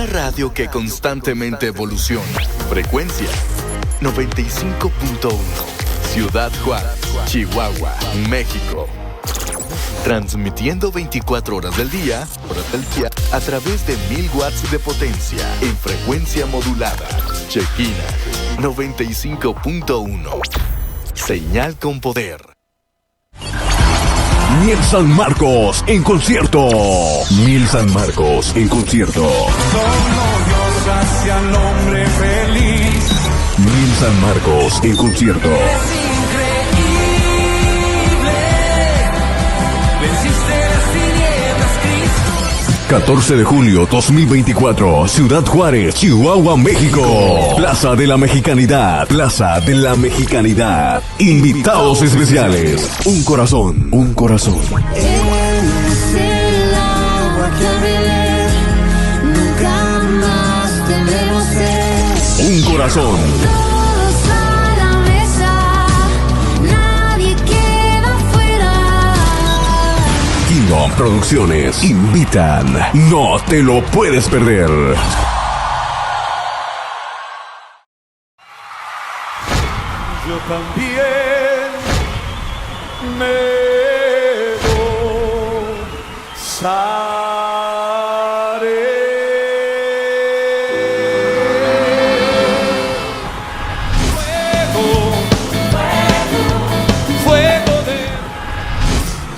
Una radio que constantemente evoluciona. Frecuencia 95.1. Ciudad Juárez, Chihuahua, México. Transmitiendo 24 horas del día a través de 1000 watts de potencia en frecuencia modulada. Chequina 95.1. Señal con poder. Miel San Marcos en concierto. Miel San Marcos en concierto. Solo Dios hace al hombre feliz. Miel San Marcos en concierto. Es increíble. Venciste las tinieblas, Cristo. 14 de julio 2024, Ciudad Juárez, Chihuahua, México. Plaza de la Mexicanidad. Plaza de la Mexicanidad. Invitados especiales. Un corazón. Un corazón. Es el agua que al beber nunca más tendremos sed. Un corazón. Todos a la mesa, nadie queda fuera. Kingdom Producciones invitan. No te lo puedes perder. Yo también me fuego de...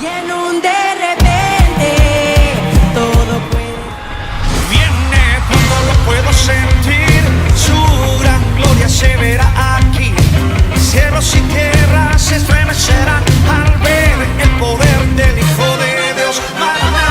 Y en un de repente todo puede. Viene cuando lo puedo sentir, su gran gloria se verá aquí. Cielos y tierras se estremecerán al ver el poder del Hijo de Dios. Maranatha.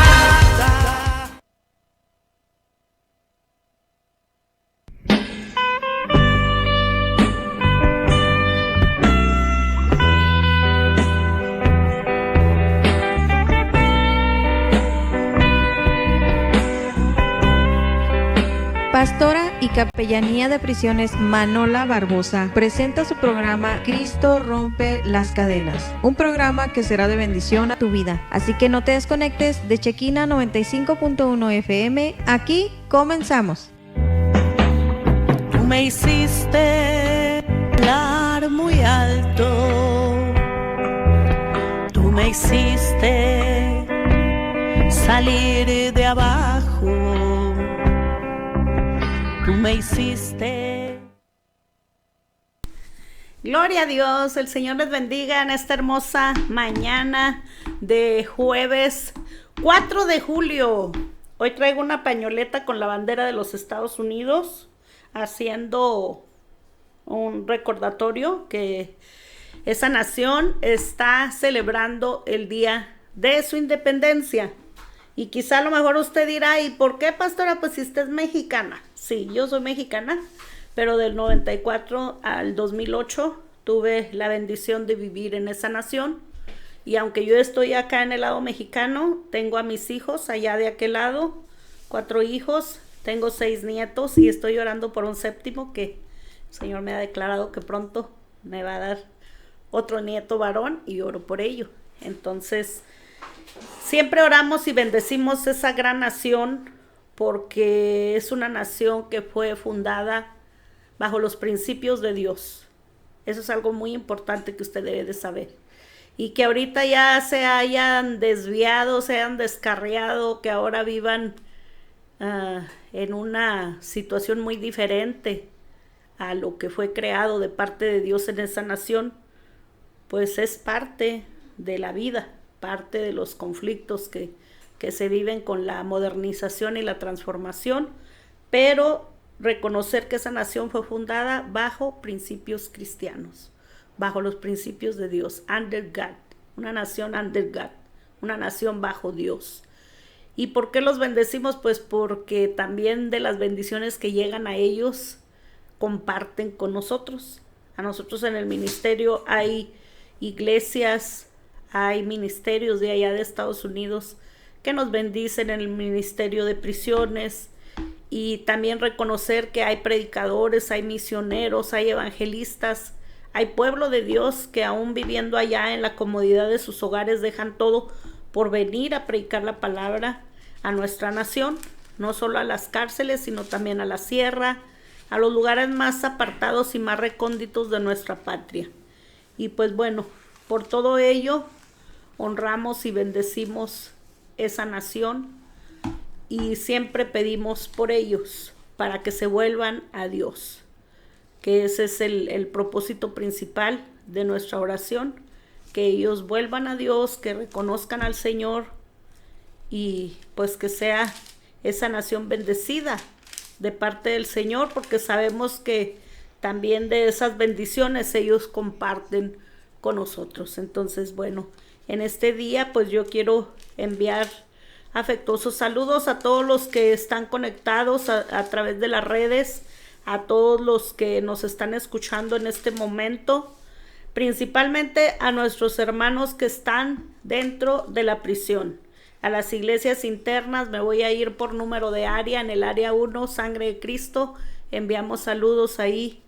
Pastora y Capellanía de Prisiones Manola Barbosa presenta su programa Cristo rompe las cadenas, un programa que será de bendición a tu vida. Así que no te desconectes de Chequina 95.1 FM. Aquí comenzamos. Tú me hiciste volar muy alto. Tú me hiciste salir de abajo. Tú me hiciste. Gloria a Dios, el Señor les bendiga en esta hermosa mañana de jueves 4 de julio. Hoy traigo una pañoleta con la bandera de los Estados Unidos, haciendo un recordatorio que esa nación está celebrando el día de su independencia. Y quizá a lo mejor usted dirá, ¿y por qué, pastora? Pues si usted es mexicana. Sí, yo soy mexicana, pero del 94 al 2008 tuve la bendición de vivir en esa nación. Y aunque yo estoy acá en el lado mexicano, tengo a mis hijos allá de aquel lado, 4 hijos, tengo 6 nietos y estoy orando por un 7º que el Señor me ha declarado que pronto me va a dar otro nieto varón y oro por ello. Entonces, siempre oramos y bendecimos esa gran nación porque es una nación que fue fundada bajo los principios de Dios. Eso es algo muy importante que usted debe de saber. Y que ahorita ya se hayan desviado, se hayan descarriado, que ahora vivan en una situación muy diferente a lo que fue creado de parte de Dios en esa nación, pues es parte de la vida, parte de los conflictos que se viven con la modernización y la transformación, pero reconocer que esa nación fue fundada bajo principios cristianos, bajo los principios de Dios, under God, una nación under God, una nación bajo Dios. ¿Y por qué los bendecimos? Pues porque también de las bendiciones que llegan a ellos, comparten con nosotros. A nosotros en el ministerio hay iglesias, hay ministerios de allá de Estados Unidos que nos bendicen en el ministerio de prisiones, y también reconocer que hay predicadores, hay misioneros, hay evangelistas, hay pueblo de Dios que aún viviendo allá en la comodidad de sus hogares dejan todo por venir a predicar la palabra a nuestra nación. no solo a las cárceles, sino también a la sierra, a los lugares más apartados y más recónditos de nuestra patria. Y pues bueno, por todo ello, honramos y bendecimos esa nación y siempre pedimos por ellos para que se vuelvan a Dios, que ese es el propósito principal de nuestra oración, que ellos vuelvan a Dios, que reconozcan al Señor y pues que sea esa nación bendecida de parte del Señor, porque sabemos que también de esas bendiciones ellos comparten con nosotros. Entonces, bueno, en este día pues yo quiero enviar afectuosos saludos a todos los que están conectados a través de las redes, a todos los que nos están escuchando en este momento, principalmente a nuestros hermanos que están dentro de la prisión, a las iglesias internas. Me voy a ir por número de área. En el área 1, Sangre de Cristo, enviamos saludos ahí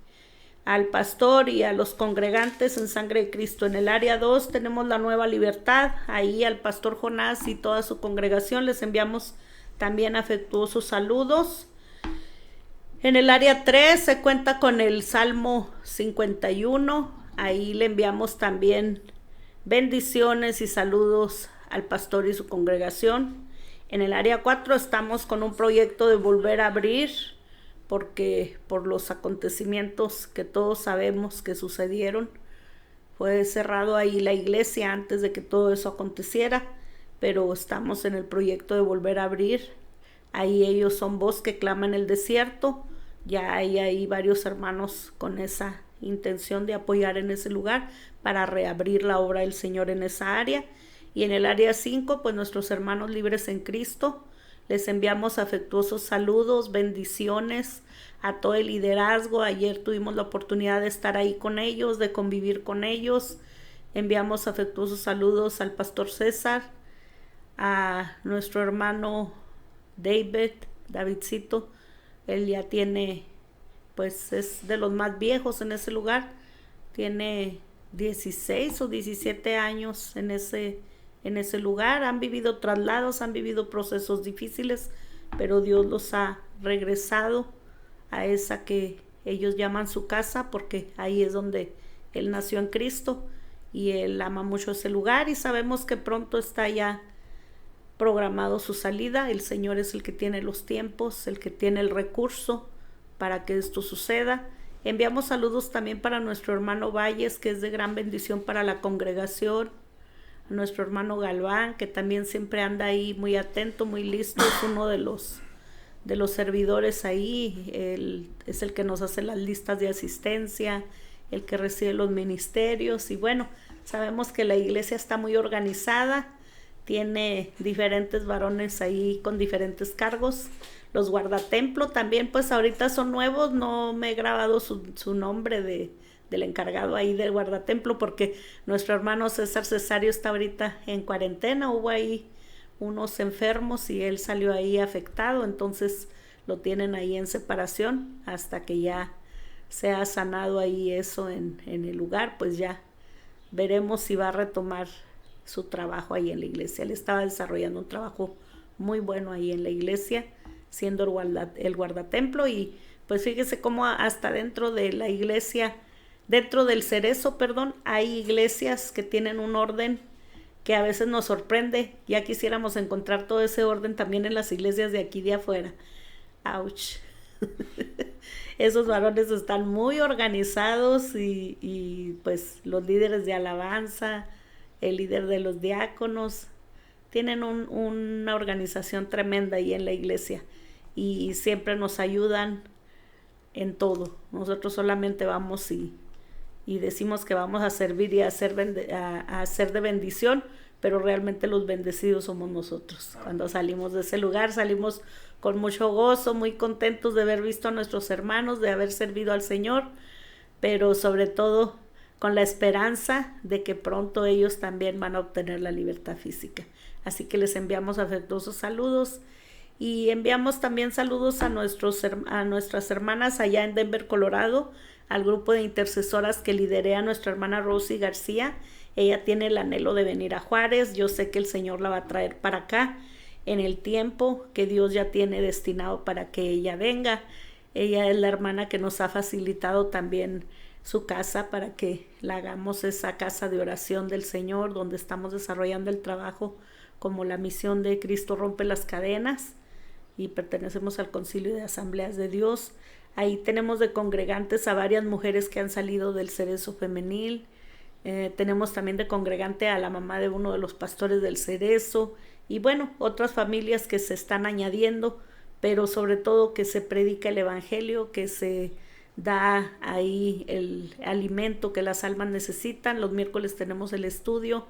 al pastor y a los congregantes en Sangre de Cristo. En el área 2 tenemos la Nueva Libertad, ahí al pastor Jonás y toda su congregación les enviamos también afectuosos saludos. En el área 3 se cuenta con el Salmo 51, ahí le enviamos también bendiciones y saludos al pastor y su congregación. En el área 4 estamos con un proyecto de volver a abrir, porque por los acontecimientos que todos sabemos que sucedieron, fue cerrado ahí la iglesia antes de que todo eso aconteciera, pero estamos en el proyecto de volver a abrir. Ahí ellos son voz que clama en el desierto. Ya hay ahí varios hermanos con esa intención de apoyar en ese lugar para reabrir la obra del Señor en esa área. Y en el área 5, pues nuestros hermanos libres en Cristo, les enviamos afectuosos saludos, bendiciones a todo el liderazgo. Ayer tuvimos la oportunidad de estar ahí con ellos, de convivir con ellos. Enviamos afectuosos saludos al pastor César, a nuestro hermano Davidcito. Él ya tiene, pues es de los más viejos en ese lugar. Tiene 16 o 17 años en ese lugar. Han vivido traslados, han vivido procesos difíciles, pero Dios los ha regresado a esa que ellos llaman su casa, porque ahí es donde él nació en Cristo y él ama mucho ese lugar, y sabemos que pronto está ya programado su salida. El Señor es el que tiene los tiempos, el que tiene el recurso para que esto suceda. Enviamos saludos también para nuestro hermano Valles, que es de gran bendición para la congregación, a nuestro hermano Galván, que también siempre anda ahí muy atento, muy listo, es uno de los servidores ahí. Él es el que nos hace las listas de asistencia, el que recibe los ministerios, y bueno, sabemos que la iglesia está muy organizada, tiene diferentes varones ahí con diferentes cargos. Los guardatemplo también, pues ahorita son nuevos, no me he grabado su nombre del encargado ahí del guardatemplo, porque nuestro hermano César Cesario está ahorita en cuarentena. Hubo ahí unos enfermos y él salió ahí afectado, entonces lo tienen ahí en separación hasta que ya sea sanado ahí eso en el lugar. Pues ya veremos si va a retomar su trabajo ahí en la iglesia. Él estaba desarrollando un trabajo muy bueno ahí en la iglesia, siendo el guardatemplo. Y pues fíjese cómo hasta dentro de la iglesia, dentro del Cerezo, hay iglesias que tienen un orden que a veces nos sorprende. Ya quisiéramos encontrar todo ese orden también en las iglesias de aquí de afuera. ¡Auch! Esos varones están muy organizados y pues los líderes de alabanza, el líder de los diáconos, tienen una organización tremenda ahí en la iglesia y siempre nos ayudan en todo. Nosotros solamente vamos y decimos que vamos a servir y a ser de bendición, pero realmente los bendecidos somos nosotros. Cuando salimos de ese lugar, salimos con mucho gozo, muy contentos de haber visto a nuestros hermanos, de haber servido al Señor, pero sobre todo con la esperanza de que pronto ellos también van a obtener la libertad física. Así que les enviamos afectuosos saludos y enviamos también saludos a nuestras hermanas allá en Denver, Colorado, al grupo de intercesoras que liderea nuestra hermana Rosy García. Ella tiene el anhelo de venir a Juárez. Yo sé que el Señor la va a traer para acá en el tiempo que Dios ya tiene destinado para que ella venga. Ella es la hermana que nos ha facilitado también su casa para que la hagamos esa casa de oración del Señor, donde estamos desarrollando el trabajo como la misión de Cristo Rompe las Cadenas, y pertenecemos al Concilio de Asambleas de Dios. Ahí tenemos de congregantes a varias mujeres que han salido del Cerezo Femenil. Tenemos también de congregante a la mamá de uno de los pastores del Cerezo, y bueno, otras familias que se están añadiendo, pero sobre todo que se predica el Evangelio, que se da ahí el alimento que las almas necesitan. Los miércoles tenemos el estudio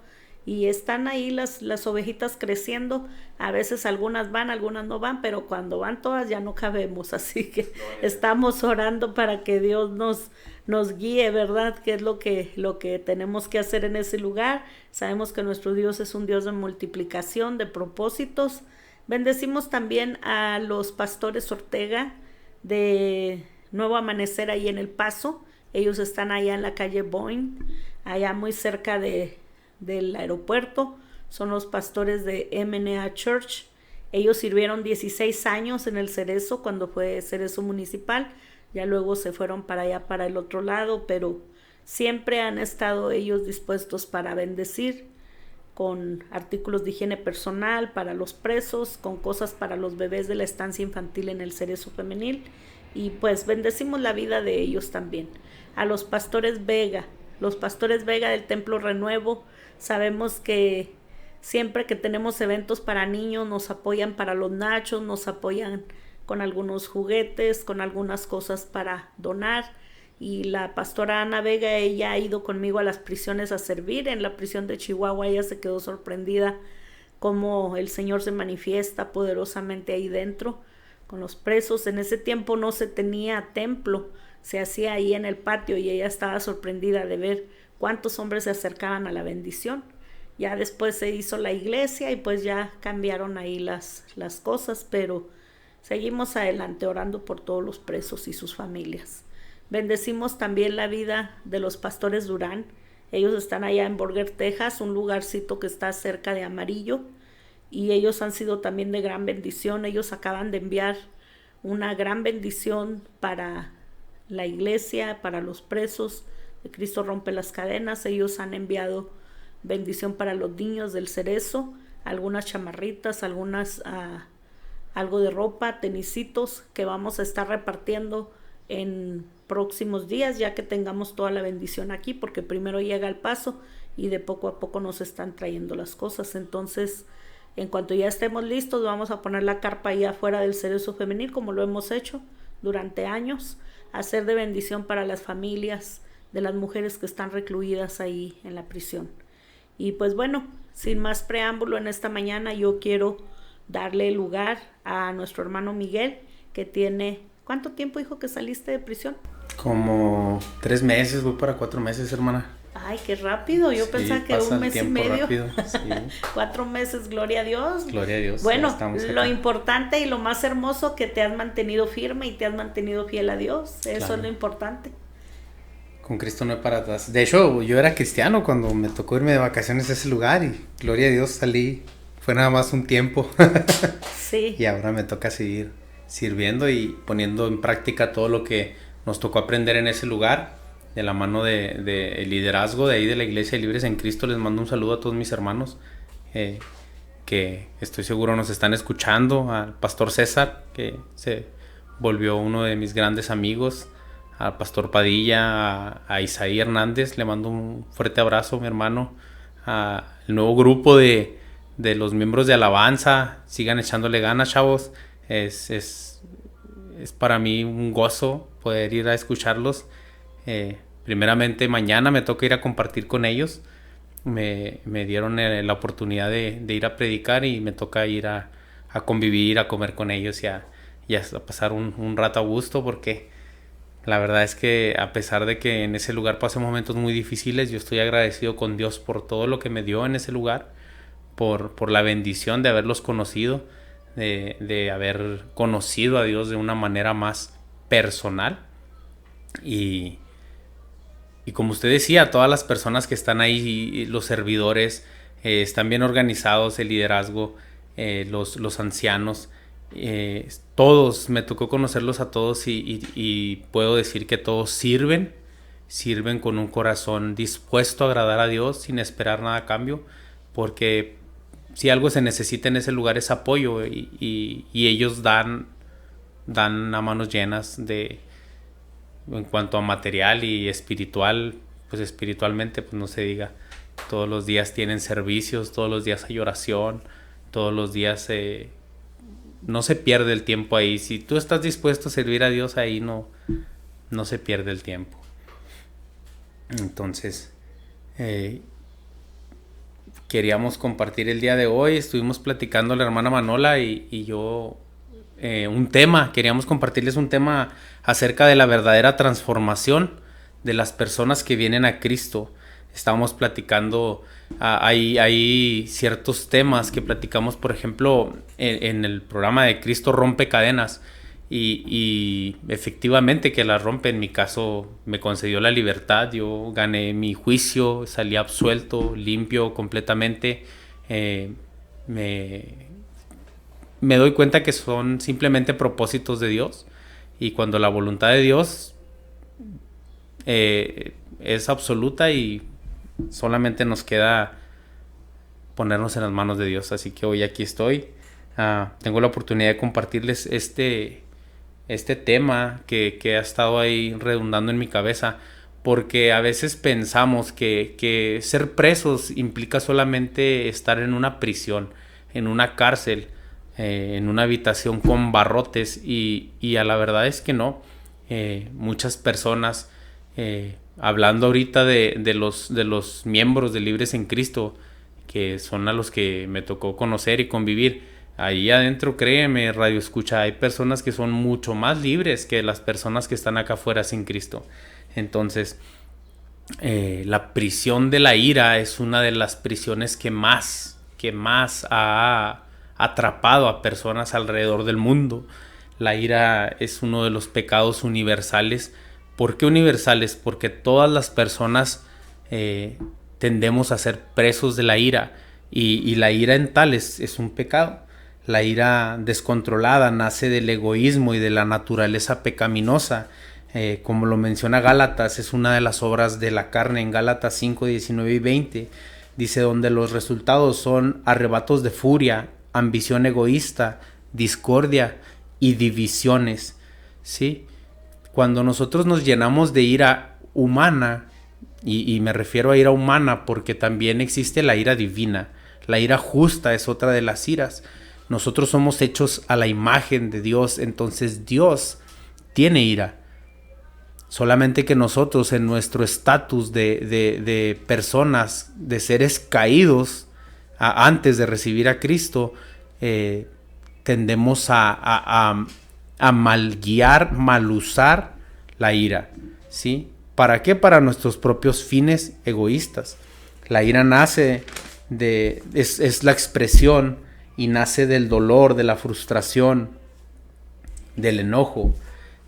y están ahí las ovejitas creciendo. A veces algunas van, algunas no van, pero cuando van todas ya no cabemos, así que estamos orando para que Dios nos guíe, ¿verdad? Que es lo que tenemos que hacer en ese lugar. Sabemos que nuestro Dios es un Dios de multiplicación, de propósitos. Bendecimos también a los pastores Ortega de Nuevo Amanecer ahí en El Paso. Ellos están allá en la calle Boeing, allá muy cerca del aeropuerto. Son los pastores de M&A Church. Ellos sirvieron 16 años en el Cerezo cuando fue Cerezo Municipal. Ya luego se fueron para allá, para el otro lado, pero siempre han estado ellos dispuestos para bendecir con artículos de higiene personal para los presos, con cosas para los bebés de la estancia infantil en el Cerezo Femenil, y pues bendecimos la vida de ellos también. A los pastores Vega del Templo Renuevo, sabemos que siempre que tenemos eventos para niños nos apoyan para los nachos, nos apoyan con algunos juguetes, con algunas cosas para donar. Y la pastora Ana Vega, ella ha ido conmigo a las prisiones a servir. En la prisión de Chihuahua ella se quedó sorprendida cómo el Señor se manifiesta poderosamente ahí dentro con los presos. En ese tiempo no se tenía templo, se hacía ahí en el patio, y ella estaba sorprendida de ver cuántos hombres se acercaban a la bendición. Ya después se hizo la iglesia y pues ya cambiaron ahí las cosas, pero seguimos adelante orando por todos los presos y sus familias. Bendecimos también la vida de los pastores Durán. Ellos están allá en Borger, Texas, un lugarcito que está cerca de Amarillo, y ellos han sido también de gran bendición. Ellos acaban de enviar una gran bendición para la iglesia, para los presos de Cristo Rompe las Cadenas. Ellos han enviado bendición para los niños del Cerezo, algunas chamarritas, algo de ropa, tenisitos que vamos a estar repartiendo en próximos días, ya que tengamos toda la bendición aquí, porque primero llega El Paso y de poco a poco nos están trayendo las cosas. Entonces, en cuanto ya estemos listos, vamos a poner la carpa ahí afuera del Cerezo Femenil, como lo hemos hecho durante años, hacer de bendición para las familias de las mujeres que están recluidas ahí en la prisión. Y pues bueno, sin más preámbulo, en esta mañana yo quiero darle lugar a nuestro hermano Miguel, que tiene... ¿Cuánto tiempo, hijo, que saliste de prisión? Como 3 meses, voy para 4 meses, hermana. Ay, qué rápido, yo pensaba que un mes y medio. Rápido, sí. 4 meses, gloria a Dios. Gloria a Dios. Bueno, lo importante y lo más hermoso, que te has mantenido firme y te has mantenido fiel a Dios. Eso claro. Es lo importante. Con Cristo no hay para atrás. De hecho, yo era cristiano cuando me tocó irme de vacaciones a ese lugar, y gloria a Dios salí. Fue nada más un tiempo. Sí. Y ahora me toca seguir sirviendo y poniendo en práctica todo lo que nos tocó aprender en ese lugar, de la mano de el liderazgo de ahí de la Iglesia de Libres en Cristo. Les mando un saludo a todos mis hermanos que estoy seguro nos están escuchando, al pastor César, que se volvió uno de mis grandes amigos, al pastor Padilla, a Isaí Hernández, le mando un fuerte abrazo, mi hermano, al nuevo grupo de los miembros de alabanza. Sigan echándole ganas, chavos. Es para mí un gozo poder ir a escucharlos. Primeramente mañana me toca ir a compartir con ellos. Me dieron la oportunidad de ir a predicar, y me toca ir a convivir, a comer con ellos y a pasar un rato a gusto, porque la verdad es que a pesar de que en ese lugar pasé momentos muy difíciles, yo estoy agradecido con Dios por todo lo que me dio en ese lugar, por la bendición de haberlos conocido, de haber conocido a Dios de una manera más personal. Y como usted decía, todas las personas que están ahí, los servidores, están bien organizados, el liderazgo, los ancianos, todos, me tocó conocerlos a todos y puedo decir que todos sirven con un corazón dispuesto a agradar a Dios sin esperar nada a cambio, porque si algo se necesita en ese lugar es apoyo y ellos dan a manos llenas en cuanto a material y espiritual. Pues espiritualmente, pues no se diga, todos los días tienen servicios, todos los días hay oración, todos los días no se pierde el tiempo ahí. Si tú estás dispuesto a servir a Dios ahí, no se pierde el tiempo. Entonces, queríamos compartir el día de hoy. Estuvimos platicando la hermana Manola y yo queríamos compartirles un tema acerca de la verdadera transformación de las personas que vienen a Cristo. Estábamos platicando, hay ciertos temas que platicamos, por ejemplo, en el programa de Cristo Rompe Cadenas, y efectivamente que las rompe. En mi caso me concedió la libertad, yo gané mi juicio, salí absuelto, limpio completamente. Me doy cuenta que son simplemente propósitos de Dios, y cuando la voluntad de Dios es absoluta, y solamente nos queda ponernos en las manos de Dios. Así que hoy aquí estoy. Tengo la oportunidad de compartirles este tema que ha estado ahí redundando en mi cabeza, porque a veces pensamos que ser presos implica solamente estar en una prisión, en una cárcel, en una habitación con barrotes, y a la verdad es que no. Muchas personas, hablando ahorita de los miembros de Libres en Cristo, que son a los que me tocó conocer y convivir, ahí adentro, créeme, Radio Escucha, hay personas que son mucho más libres que las personas que están acá afuera sin Cristo. Entonces, la prisión de la ira es una de las prisiones que más ha atrapado a personas alrededor del mundo. La ira es uno de los pecados universales. ¿Por qué universales? Porque todas las personas tendemos a ser presos de la ira, y la ira en tal es un pecado. La ira descontrolada nace del egoísmo y de la naturaleza pecaminosa. Como lo menciona Gálatas, es una de las obras de la carne. En Gálatas 5, 19 y 20 dice, donde los resultados son arrebatos de furia, ambición egoísta, discordia y divisiones. ¿Sí? Cuando nosotros nos llenamos de ira humana, y me refiero a ira humana porque también existe la ira divina, la ira justa es otra de las iras. Nosotros somos hechos a la imagen de Dios, entonces Dios tiene ira. Solamente que nosotros, en nuestro estatus de personas, de seres caídos, antes de recibir a Cristo, tendemos a malguiar, malusar la ira, ¿sí? ¿Para qué? Para nuestros propios fines egoístas. La ira nace es la expresión, y nace del dolor, de la frustración, del enojo.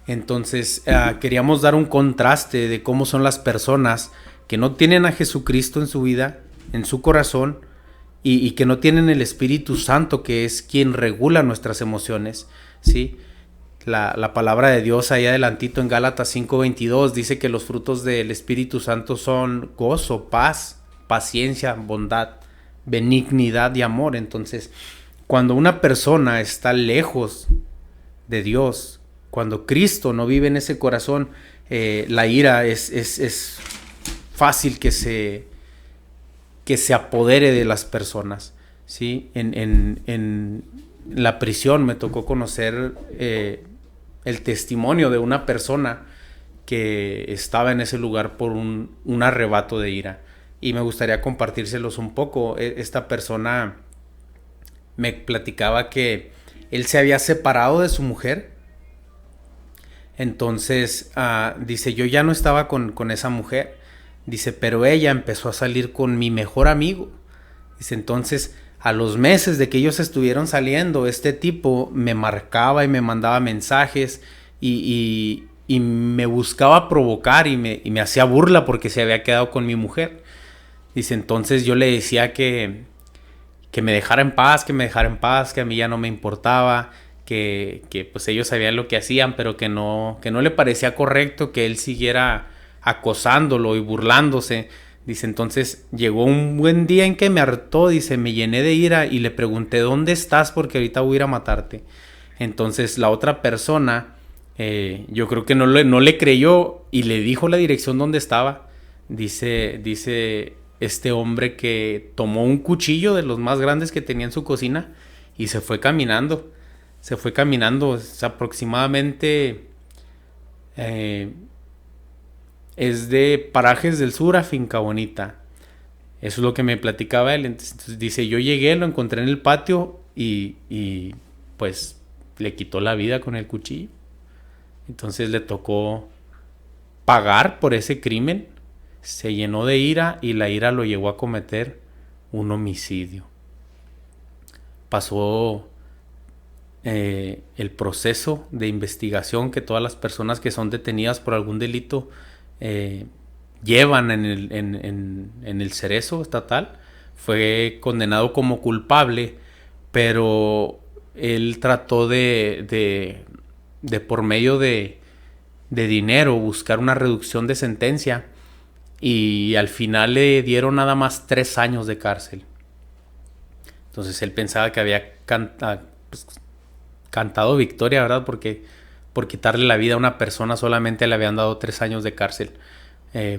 Entonces queríamos dar un contraste de cómo son las personas que no tienen a Jesucristo en su vida, en su corazón, y que no tienen el Espíritu Santo, que es quien regula nuestras emociones, ¿sí? La palabra de Dios ahí adelantito en Gálatas 5:22 dice que los frutos del Espíritu Santo son gozo, paz, paciencia, bondad, benignidad y amor. Entonces, cuando una persona está lejos de Dios, cuando Cristo no vive en ese corazón, la ira es fácil que se apodere de las personas, ¿sí? En la prisión me tocó conocer el testimonio de una persona que estaba en ese lugar por un arrebato de ira, y me gustaría compartírselos un poco. Esta persona me platicaba que él se había separado de su mujer. Entonces dice, yo ya no estaba con esa mujer, dice, pero ella empezó a salir con mi mejor amigo. Dice, entonces a los meses de que ellos estuvieron saliendo, este tipo me marcaba y me mandaba mensajes y me buscaba provocar, y me hacía burla porque se había quedado con mi mujer. Dice, entonces yo le decía que me dejara en paz, que a mí ya no me importaba, que pues ellos sabían lo que hacían, pero que no le parecía correcto que él siguiera acosándolo y burlándose. Dice, entonces llegó un buen día en que me hartó, dice, me llené de ira y le pregunté, ¿dónde estás? Porque ahorita voy a ir a matarte. Entonces la otra persona, yo creo que no le creyó y le dijo la dirección donde estaba. Dice este hombre que tomó un cuchillo de los más grandes que tenía en su cocina y se fue caminando. Es aproximadamente... es de Parajes del Sur a Finca Bonita. Eso es lo que me platicaba él. Entonces dice, yo llegué, lo encontré en el patio y pues le quitó la vida con el cuchillo. Entonces le tocó pagar por ese crimen. Se llenó de ira y la ira lo llevó a cometer un homicidio. Pasó el proceso de investigación que todas las personas que son detenidas por algún delito llevan en el Cerezo estatal. Fue condenado como culpable, pero él trató de por medio de dinero buscar una reducción de sentencia y al final le dieron nada más 3 años de cárcel. Entonces él pensaba que había cantado victoria, ¿verdad? Porque por quitarle la vida a una persona solamente le habían dado 3 años de cárcel.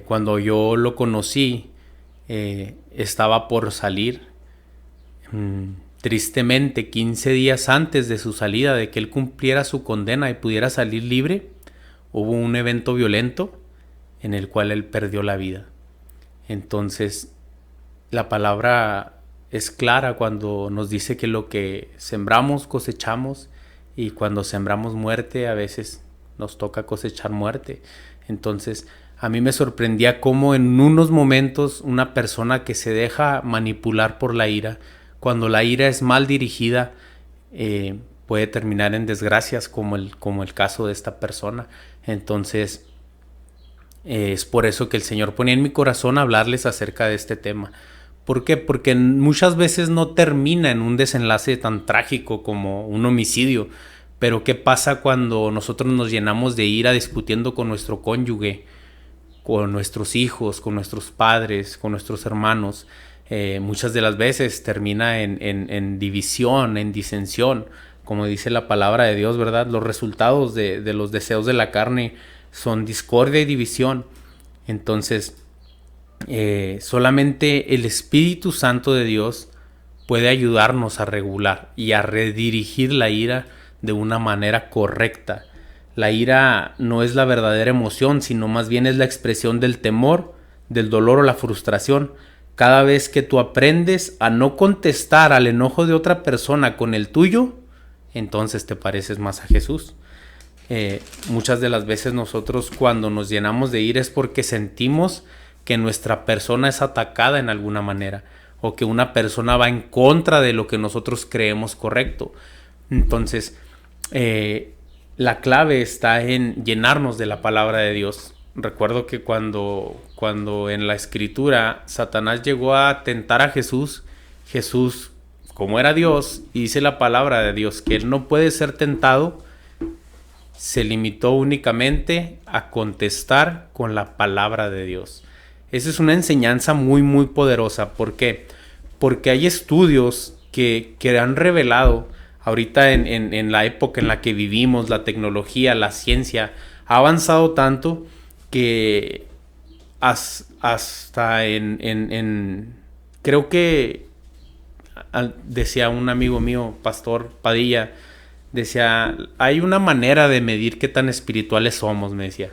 Cuando yo lo conocí, estaba por salir. Tristemente, 15 días antes de su salida, de que él cumpliera su condena y pudiera salir libre, hubo un evento violento en el cual él perdió la vida. Entonces, la palabra es clara cuando nos dice que lo que sembramos cosechamos, y cuando sembramos muerte a veces nos toca cosechar muerte. Entonces a mí me sorprendía cómo en unos momentos una persona que se deja manipular por la ira, cuando la ira es mal dirigida, puede terminar en desgracias como el caso de esta persona. Entonces es por eso que el Señor ponía en mi corazón hablarles acerca de este tema. ¿Por qué? Porque muchas veces no termina en un desenlace tan trágico como un homicidio. Pero ¿qué pasa cuando nosotros nos llenamos de ira discutiendo con nuestro cónyuge, con nuestros hijos, con nuestros padres, con nuestros hermanos? Muchas de las veces termina en división, en disensión. Como dice la palabra de Dios, ¿verdad? Los resultados de los deseos de la carne son discordia y división. Entonces, solamente el Espíritu Santo de Dios puede ayudarnos a regular y a redirigir la ira de una manera correcta. La ira no es la verdadera emoción, sino más bien es la expresión del temor, del dolor o la frustración. Cada vez que tú aprendes a no contestar al enojo de otra persona con el tuyo, entonces te pareces más a Jesús. Muchas de las veces nosotros cuando nos llenamos de ira es porque sentimos que nuestra persona es atacada en alguna manera o que una persona va en contra de lo que nosotros creemos correcto. Entonces, la clave está en llenarnos de la palabra de Dios. Recuerdo que cuando en la Escritura Satanás llegó a tentar a Jesús, como era Dios, y dice la palabra de Dios que él no puede ser tentado, se limitó únicamente a contestar con la palabra de Dios. Esa es una enseñanza muy muy poderosa. ¿Por qué? Porque hay estudios que han revelado ahorita en la época en la que vivimos, la tecnología, la ciencia ha avanzado tanto que hasta creo que decía un amigo mío, Pastor Padilla, decía, hay una manera de medir qué tan espirituales somos, me decía.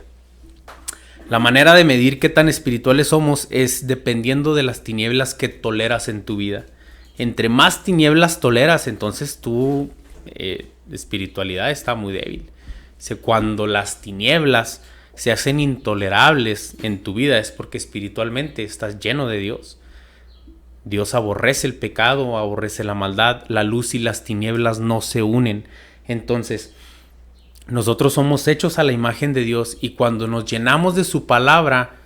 La manera de medir qué tan espirituales somos es dependiendo de las tinieblas que toleras en tu vida. Entre más tinieblas toleras, entonces tu espiritualidad está muy débil. Cuando las tinieblas se hacen intolerables en tu vida es porque espiritualmente estás lleno de Dios. Dios aborrece el pecado, aborrece la maldad, la luz y las tinieblas no se unen. Entonces, nosotros somos hechos a la imagen de Dios y cuando nos llenamos de su palabra,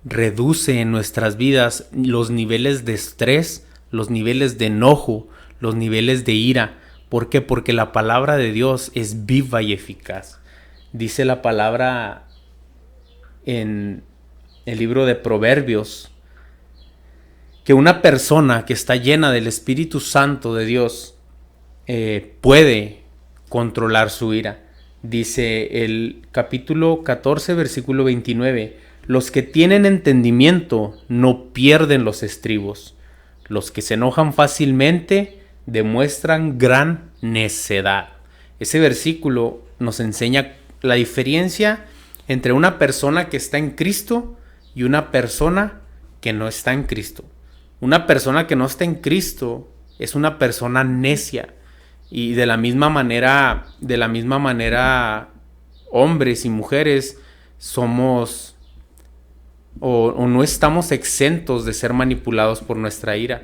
reduce en nuestras vidas los niveles de estrés, los niveles de enojo, los niveles de ira. ¿Por qué? Porque la palabra de Dios es viva y eficaz. Dice la palabra en el libro de Proverbios que una persona que está llena del Espíritu Santo de Dios puede controlar su ira. Dice el capítulo 14, versículo 29, los que tienen entendimiento no pierden los estribos. Los que se enojan fácilmente demuestran gran necedad. Ese versículo nos enseña la diferencia entre una persona que está en Cristo y una persona que no está en Cristo. Una persona que no está en Cristo es una persona necia. Y de la misma manera, hombres y mujeres somos o no estamos exentos de ser manipulados por nuestra ira.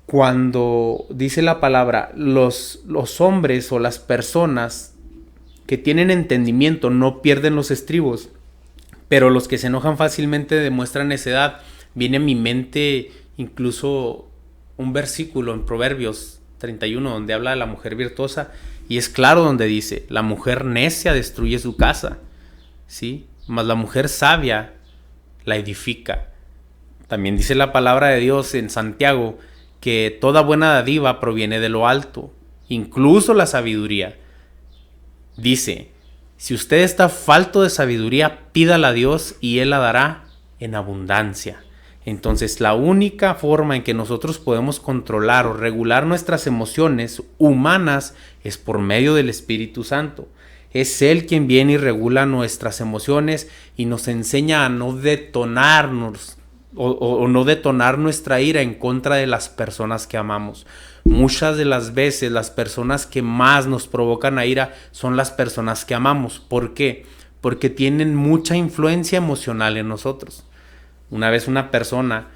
Cuando dice la palabra, los hombres o las personas que tienen entendimiento no pierden los estribos, pero los que se enojan fácilmente demuestran necedad, viene a mi mente incluso un versículo en Proverbios 31 donde habla de la mujer virtuosa, y es claro donde dice, la mujer necia destruye su casa, ¿sí? Mas la mujer sabia la edifica. También dice la palabra de Dios en Santiago que toda buena dádiva proviene de lo alto, incluso la sabiduría. Dice, si usted está falto de sabiduría, pídala a Dios y Él la dará en abundancia. Entonces, la única forma en que nosotros podemos controlar o regular nuestras emociones humanas es por medio del Espíritu Santo. Es Él quien viene y regula nuestras emociones y nos enseña a no detonarnos o no detonar nuestra ira en contra de las personas que amamos. Muchas de las veces las personas que más nos provocan a ira son las personas que amamos. ¿Por qué? Porque tienen mucha influencia emocional en nosotros. Una vez una persona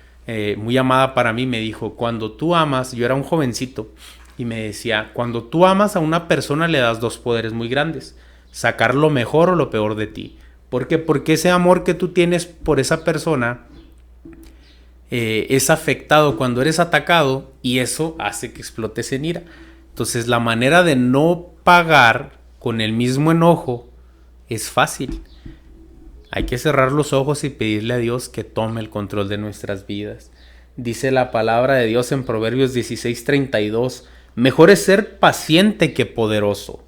muy amada para mí me dijo, cuando tú amas, yo era un jovencito, y me decía, cuando tú amas a una persona le das dos poderes muy grandes, sacar lo mejor o lo peor de ti. ¿Por qué? Porque ese amor que tú tienes por esa persona es afectado cuando eres atacado y eso hace que explotes en ira. Entonces la manera de no pagar con el mismo enojo es fácil. Hay que cerrar los ojos y pedirle a Dios que tome el control de nuestras vidas. Dice la palabra de Dios en Proverbios 16:32, mejor es ser paciente que poderoso.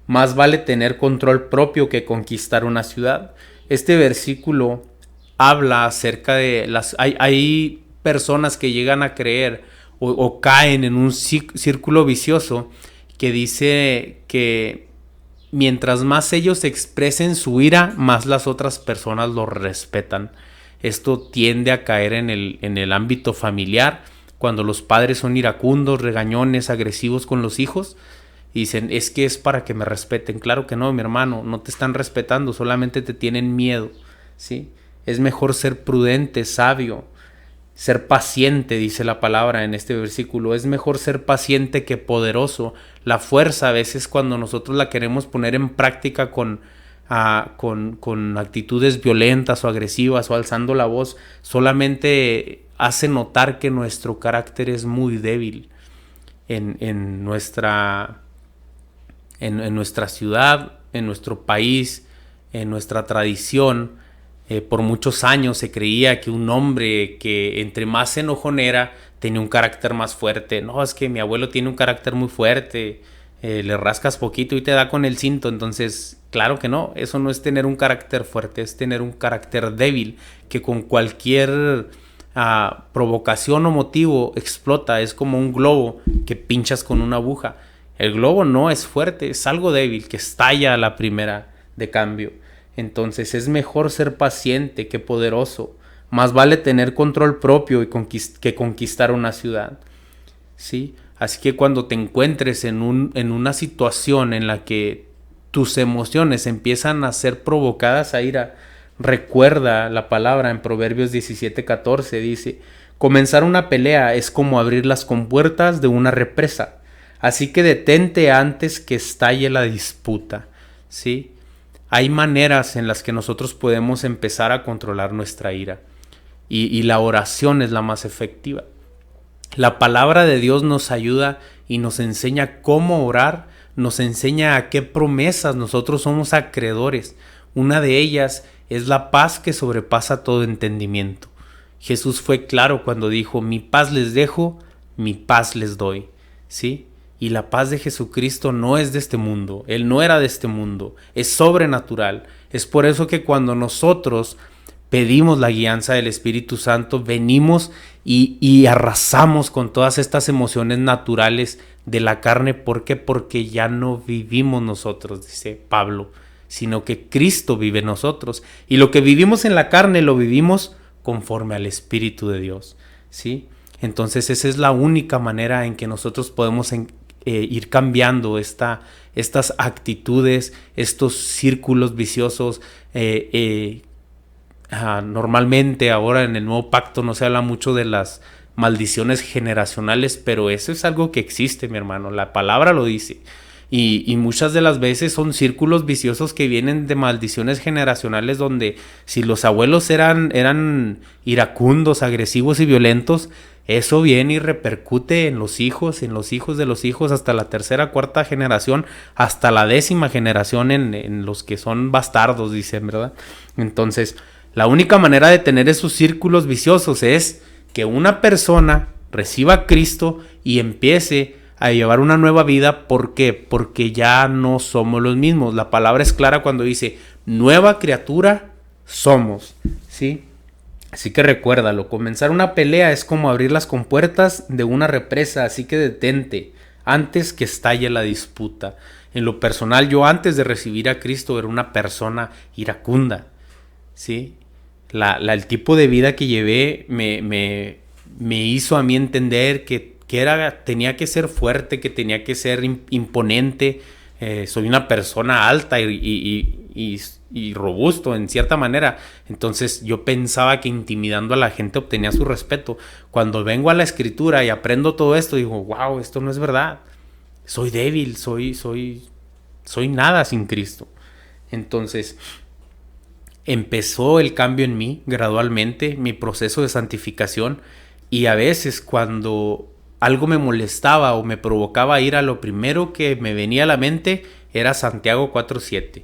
Más vale tener control propio que conquistar una ciudad. Este versículo habla acerca de hay personas que llegan a creer o caen en un círculo vicioso que dice que mientras más ellos expresen su ira, más las otras personas lo respetan. Esto tiende a caer en el ámbito familiar, cuando los padres son iracundos, regañones, agresivos con los hijos, y dicen, es que es para que me respeten. Claro que no, mi hermano, no te están respetando, solamente te tienen miedo, ¿sí? Es mejor ser prudente, sabio, ser paciente, dice la palabra en este versículo. Es mejor ser paciente que poderoso. La fuerza, a veces cuando nosotros la queremos poner en práctica con actitudes violentas o agresivas o alzando la voz, solamente hace notar que nuestro carácter es muy débil en nuestra ciudad, en nuestro país, en nuestra tradición. Por muchos años se creía que un hombre que entre más enojón era, tenía un carácter más fuerte. No, es que mi abuelo tiene un carácter muy fuerte, le rascas poquito y te da con el cinto. Entonces, claro que no, eso no es tener un carácter fuerte, es tener un carácter débil que con cualquier provocación o motivo explota. Es como un globo que pinchas con una aguja. El globo no es fuerte, es algo débil que estalla a la primera de cambio. Entonces es mejor ser paciente que poderoso. Más vale tener control propio que conquistar una ciudad, ¿sí? Así que cuando te encuentres en una situación en la que tus emociones empiezan a ser provocadas a ira, recuerda la palabra en Proverbios 17:14, dice, comenzar una pelea es como abrir las compuertas de una represa, así que detente antes que estalle la disputa, ¿sí? Hay maneras en las que nosotros podemos empezar a controlar nuestra ira y la oración es la más efectiva. La palabra de Dios nos ayuda y nos enseña cómo orar, nos enseña a qué promesas nosotros somos acreedores. Una de ellas es la paz que sobrepasa todo entendimiento. Jesús fue claro cuando dijo: mi paz les dejo, mi paz les doy, ¿sí? Y la paz de Jesucristo no es de este mundo, Él no era de este mundo, es sobrenatural. Es por eso que cuando nosotros pedimos la guianza del Espíritu Santo, venimos y arrasamos con todas estas emociones naturales de la carne. ¿Por qué? Porque ya no vivimos nosotros, dice Pablo, sino que Cristo vive en nosotros. Y lo que vivimos en la carne lo vivimos conforme al Espíritu de Dios, ¿sí? Entonces esa es la única manera en que nosotros podemos ir cambiando estas actitudes, estos círculos viciosos. Normalmente ahora en el Nuevo Pacto no se habla mucho de las maldiciones generacionales, pero eso es algo que existe, mi hermano. La palabra lo dice. Y muchas de las veces son círculos viciosos que vienen de maldiciones generacionales, donde si los abuelos eran iracundos, agresivos y violentos, eso viene y repercute en los hijos de los hijos, hasta la tercera, cuarta generación, hasta la 10ª generación en los que son bastardos, dicen, ¿verdad? Entonces, la única manera de tener esos círculos viciosos es que una persona reciba a Cristo y empiece a llevar una nueva vida. ¿Por qué? Porque ya no somos los mismos. La palabra es clara cuando dice: nueva criatura somos, ¿sí? Así que recuérdalo, comenzar una pelea es como abrir las compuertas de una represa, así que detente antes que estalle la disputa. En lo personal, yo antes de recibir a Cristo era una persona iracunda, ¿sí? El tipo de vida que llevé me hizo a mí entender que tenía que ser fuerte, que tenía que ser imponente. Soy una persona alta y robusto en cierta manera. Entonces yo pensaba que intimidando a la gente obtenía su respeto. Cuando vengo a la Escritura y aprendo todo esto, digo: wow, esto no es verdad. Soy débil, soy nada sin Cristo. Entonces empezó el cambio en mí gradualmente, mi proceso de santificación. Y a veces cuando algo me molestaba o me provocaba ira, lo primero que me venía a la mente era Santiago 4:7.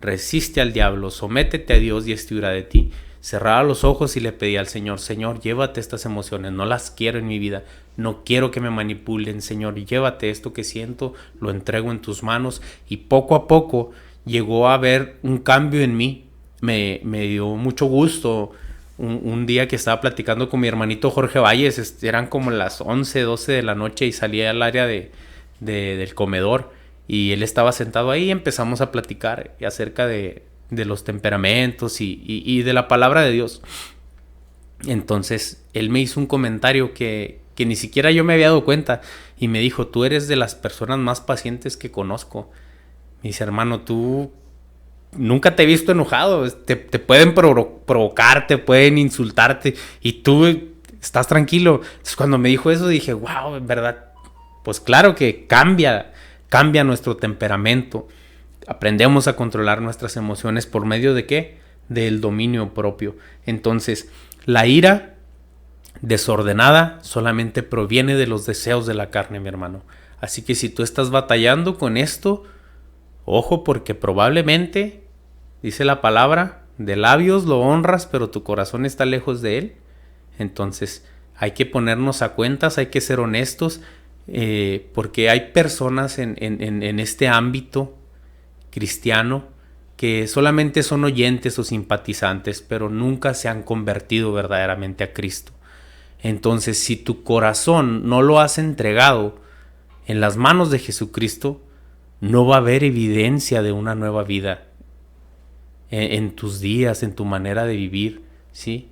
Resiste al diablo, sométete a Dios y éste huirá de ti. Cerraba los ojos y le pedía al Señor: Señor, llévate estas emociones, no las quiero en mi vida, no quiero que me manipulen. Señor, llévate esto que siento, lo entrego en tus manos. Y poco a poco llegó a haber un cambio en mí. Me dio mucho gusto. Un día que estaba platicando con mi hermanito Jorge Valles, eran como las 11, 12 de la noche, y salí al área del comedor y él estaba sentado ahí y empezamos a platicar acerca de los temperamentos y de la palabra de Dios. Entonces él me hizo un comentario que ni siquiera yo me había dado cuenta, y me dijo: tú eres de las personas más pacientes que conozco. Me dice: hermano, tú nunca te he visto enojado. Te pueden provocar, te pueden insultarte, y tú estás tranquilo. Entonces, cuando me dijo eso, dije: wow, en verdad, pues claro que cambia nuestro temperamento. Aprendemos a controlar nuestras emociones por medio de ¿qué? Del dominio propio. Entonces, la ira desordenada solamente proviene de los deseos de la carne, mi hermano. Así que si tú estás batallando con esto, ojo, porque probablemente, dice la palabra, de labios lo honras, pero tu corazón está lejos de él. Entonces hay que ponernos a cuentas, hay que ser honestos, porque hay personas en este ámbito cristiano que solamente son oyentes o simpatizantes, pero nunca se han convertido verdaderamente a Cristo. Entonces, si tu corazón no lo has entregado en las manos de Jesucristo, no va a haber evidencia de una nueva vida en tus días, en tu manera de vivir, ¿sí?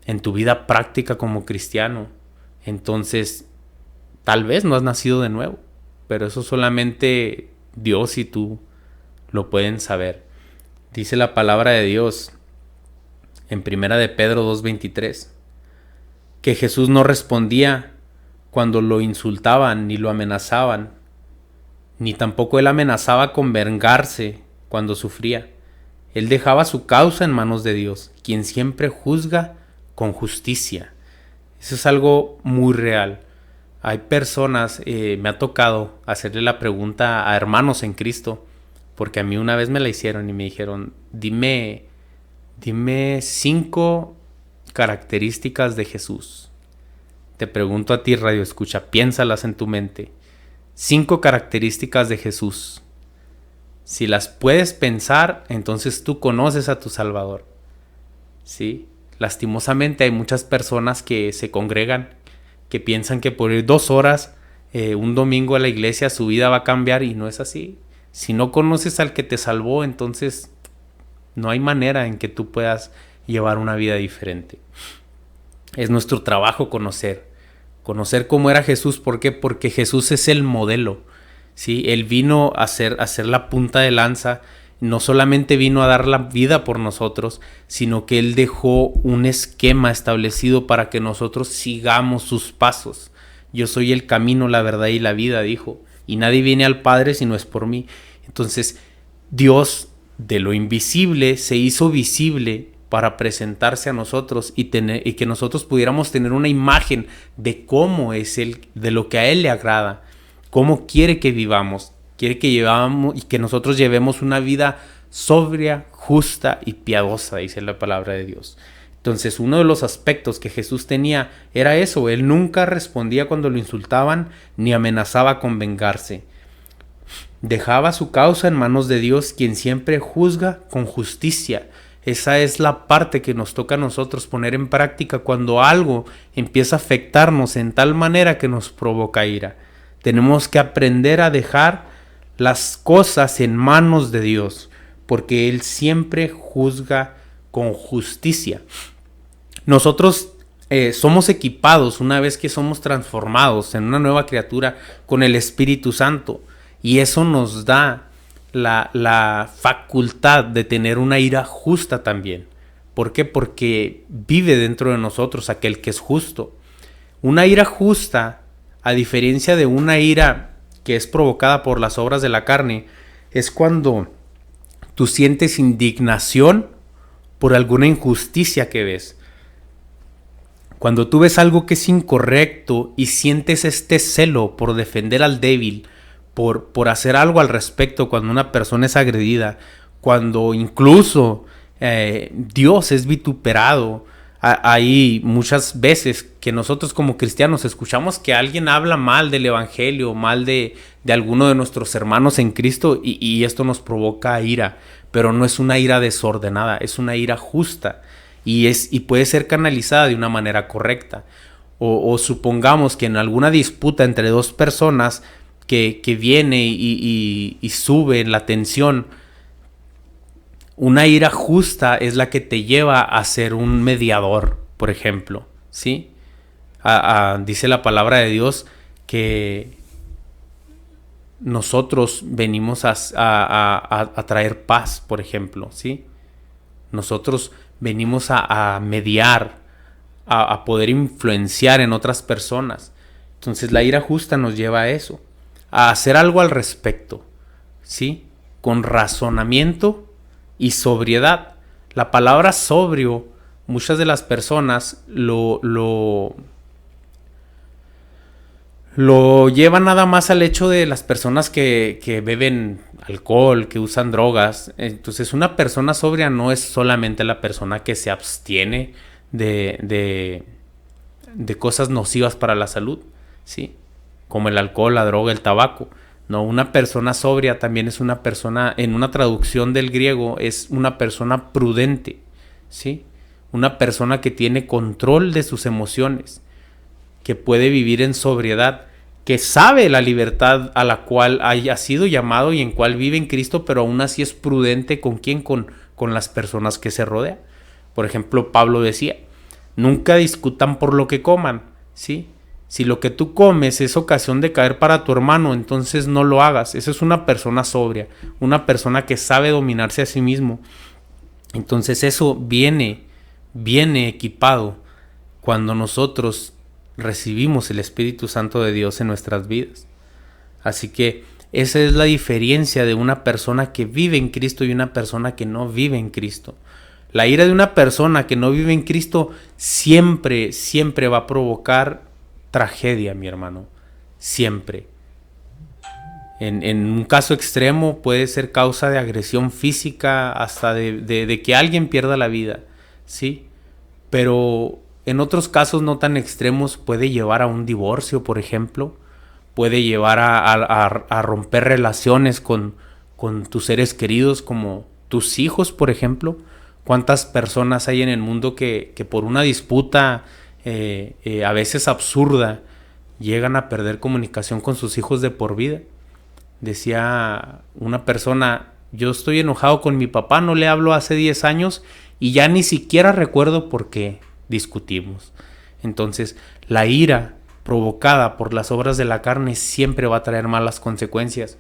En tu vida práctica como cristiano. Entonces, tal vez no has nacido de nuevo, pero eso solamente Dios y tú lo pueden saber. Dice la palabra de Dios en 1 de Pedro 2:23 que Jesús no respondía cuando lo insultaban ni lo amenazaban, ni tampoco él amenazaba con vengarse cuando sufría. Él dejaba su causa en manos de Dios, quien siempre juzga con justicia. Eso es algo muy real. Hay personas, me ha tocado hacerle la pregunta a hermanos en Cristo, porque a mí una vez me la hicieron y me dijeron, dime 5 características de Jesús. Te pregunto a ti, Radio Escucha, piénsalas en tu mente. 5 características de Jesús. Si las puedes pensar, entonces tú conoces a tu Salvador. ¿Sí? Lastimosamente hay muchas personas que se congregan, que piensan que por ir 2 horas un domingo a la iglesia su vida va a cambiar, y no es así. Si no conoces al que te salvó, entonces no hay manera en que tú puedas llevar una vida diferente. Es nuestro trabajo conocer cómo era Jesús. ¿Por qué? Porque Jesús es el modelo, ¿sí? Él vino a ser la punta de lanza. No solamente vino a dar la vida por nosotros, sino que Él dejó un esquema establecido para que nosotros sigamos sus pasos. Yo soy el camino, la verdad y la vida, dijo, y nadie viene al Padre si no es por mí. Entonces, Dios de lo invisible se hizo visible para presentarse a nosotros y que nosotros pudiéramos tener una imagen de cómo es Él, de lo que a Él le agrada, cómo quiere que vivamos. Quiere que nosotros llevemos una vida sobria, justa y piadosa, dice la palabra de Dios. Entonces, uno de los aspectos que Jesús tenía era eso. Él nunca respondía cuando lo insultaban ni amenazaba con vengarse. Dejaba su causa en manos de Dios, quien siempre juzga con justicia. Esa es la parte que nos toca a nosotros poner en práctica cuando algo empieza a afectarnos en tal manera que nos provoca ira. Tenemos que aprender a dejar las cosas en manos de Dios, porque Él siempre juzga con justicia. Nosotros somos equipados una vez que somos transformados en una nueva criatura con el Espíritu Santo, y eso nos da la facultad de tener una ira justa también. ¿Por qué? Porque vive dentro de nosotros aquel que es justo. Una ira justa, a diferencia de una ira que es provocada por las obras de la carne, es cuando tú sientes indignación por alguna injusticia que ves. Cuando tú ves algo que es incorrecto y sientes este celo por defender al débil, por hacer algo al respecto cuando una persona es agredida, cuando incluso Dios es vituperado. Hay muchas veces que nosotros como cristianos escuchamos que alguien habla mal del evangelio, mal de alguno de nuestros hermanos en Cristo, y esto nos provoca ira, pero no es una ira desordenada, es una ira justa y puede ser canalizada de una manera correcta. O supongamos que en alguna disputa entre 2 personas que viene y sube la tensión, una ira justa es la que te lleva a ser un mediador, por ejemplo, ¿sí? Dice la palabra de Dios que nosotros venimos a traer paz, por ejemplo, ¿sí? Nosotros venimos a mediar, a poder influenciar en otras personas. Entonces la ira justa nos lleva a eso, a hacer algo al respecto, ¿sí? Con razonamiento y sobriedad. La palabra sobrio, muchas de las personas lo llevan nada más al hecho de las personas que beben alcohol, que usan drogas. Entonces una persona sobria no es solamente la persona que se abstiene de cosas nocivas para la salud, ¿sí? Como el alcohol, la droga, el tabaco. No, una persona sobria también es una persona, en una traducción del griego, es una persona prudente, ¿sí? Una persona que tiene control de sus emociones, que puede vivir en sobriedad, que sabe la libertad a la cual haya sido llamado y en cual vive en Cristo, pero aún así es prudente con quién, con las personas que se rodean. Por ejemplo, Pablo decía, nunca discutan por lo que coman, ¿sí? Si lo que tú comes es ocasión de caer para tu hermano, entonces no lo hagas. Esa es una persona sobria, una persona que sabe dominarse a sí mismo. Entonces eso viene equipado cuando nosotros recibimos el Espíritu Santo de Dios en nuestras vidas. Así que esa es la diferencia de una persona que vive en Cristo y una persona que no vive en Cristo. La ira de una persona que no vive en Cristo siempre va a provocar tragedia, mi hermano. siempre. En un caso extremo puede ser causa de agresión física, hasta de que alguien pierda la vida, ¿sí? Pero en otros casos no tan extremos puede llevar a un divorcio, por ejemplo. Puede llevar a romper relaciones con tus seres queridos, como tus hijos, por ejemplo. ¿Cuántas personas hay en el mundo que por una disputa a veces absurda llegan a perder comunicación con sus hijos de por vida? Decía una persona: yo estoy enojado con mi papá, no le hablo hace 10 años y ya ni siquiera recuerdo por qué discutimos. Entonces, la ira provocada por las obras de la carne siempre va a traer malas consecuencias.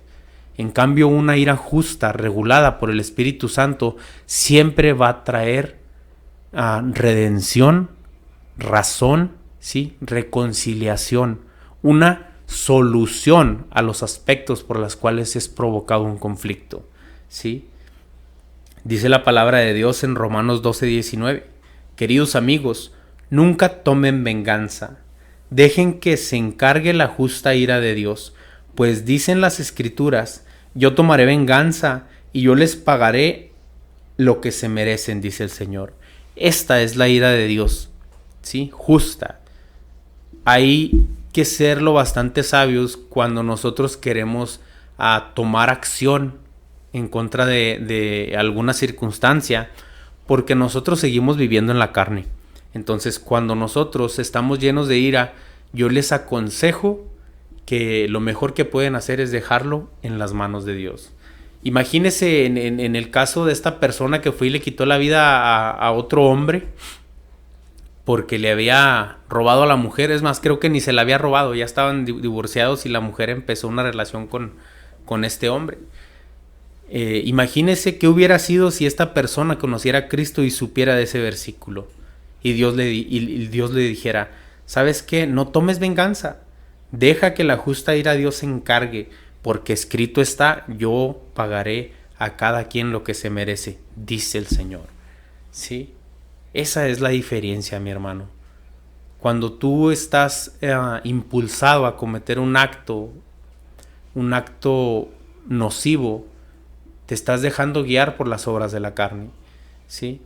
En cambio, una ira justa, regulada por el Espíritu Santo, siempre va a traer redención, razón, ¿sí? Reconciliación, una solución a los aspectos por los cuales es provocado un conflicto, ¿sí? Dice la palabra de Dios en Romanos 12:19: queridos amigos, nunca tomen venganza, dejen que se encargue la justa ira de Dios, pues dicen las Escrituras: yo tomaré venganza y yo les pagaré lo que se merecen, dice el Señor. Esta es la ira de Dios, ¿sí? Justa. Hay que serlo bastante sabios cuando nosotros queremos tomar acción en contra de alguna circunstancia, porque nosotros seguimos viviendo en la carne. Entonces, cuando nosotros estamos llenos de ira, yo les aconsejo que lo mejor que pueden hacer es dejarlo en las manos de Dios. Imagínese en el caso de esta persona que fue y le quitó la vida a otro hombre porque le había robado a la mujer. Es más, creo que ni se la había robado, ya estaban divorciados y la mujer empezó una relación con este hombre. Imagínese qué hubiera sido si esta persona conociera a Cristo y supiera de ese versículo y Dios le dijera: ¿sabes qué? No tomes venganza, deja que la justa ira de Dios se encargue, porque escrito está: yo pagaré a cada quien lo que se merece, dice el Señor. ¿Sí? Esa es la diferencia, mi hermano. Cuando tú estás impulsado a cometer un acto nocivo, te estás dejando guiar por las obras de la carne, ¿sí?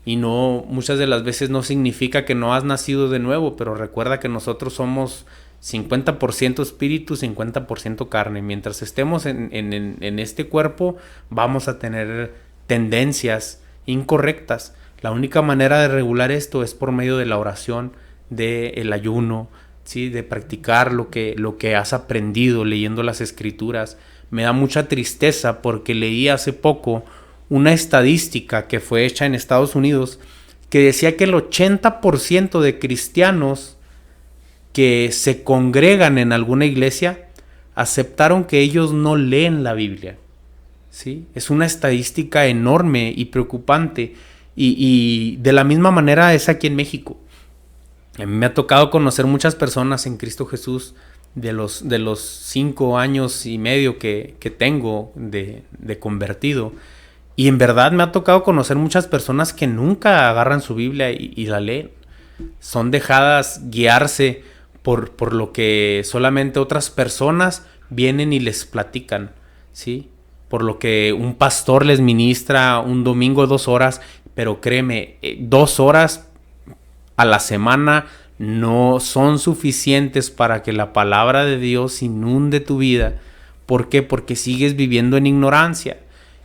Y no, muchas de las veces no significa que no has nacido de nuevo, pero recuerda que nosotros somos 50% espíritu, 50% carne. Mientras estemos en este cuerpo, vamos a tener tendencias incorrectas. La única manera de regular esto es por medio de la oración, del ayuno, ¿sí? De practicar lo que has aprendido leyendo las Escrituras. Me da mucha tristeza porque leí hace poco una estadística que fue hecha en Estados Unidos que decía que el 80% de cristianos que se congregan en alguna iglesia aceptaron que ellos no leen la Biblia, ¿sí? Es una estadística enorme y preocupante, y de la misma manera es aquí en México. A mí me ha tocado conocer muchas personas en Cristo Jesús de los 5 años y medio que tengo de convertido, y en verdad me ha tocado conocer muchas personas que nunca agarran su Biblia y la leen. Son dejadas guiarse por lo que solamente otras personas vienen y les platican, ¿sí? Por lo que un pastor les ministra un domingo 2 horas, pero créeme, 2 horas a la semana no son suficientes para que la palabra de Dios inunde tu vida. ¿Por qué? Porque sigues viviendo en ignorancia.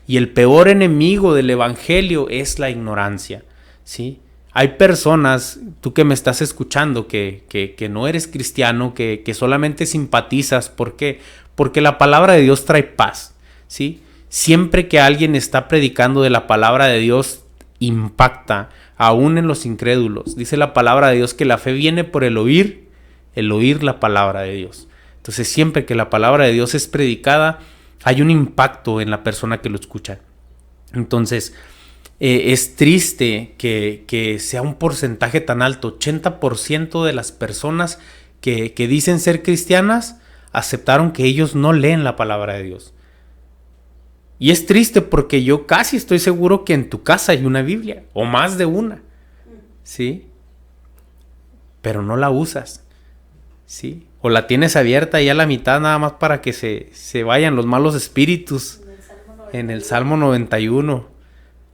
Y el peor enemigo del evangelio es la ignorancia, ¿sí? Hay personas, tú que me estás escuchando, que no eres cristiano, que solamente simpatizas. ¿Por qué? Porque la palabra de Dios trae paz, ¿sí? Siempre que alguien está predicando de la palabra de Dios, impacta, aún en los incrédulos. Dice la palabra de Dios que la fe viene por el oír la palabra de Dios. Entonces, siempre que la palabra de Dios es predicada, hay un impacto en la persona que lo escucha. Entonces, es triste que sea un porcentaje tan alto. 80% de las personas que dicen ser cristianas aceptaron que ellos no leen la palabra de Dios. Y es triste porque yo casi estoy seguro que en tu casa hay una Biblia, o más de una, ¿sí? Pero no la usas, ¿sí? o la tienes abierta ya a la mitad nada más para que se vayan los malos espíritus en el Salmo 91.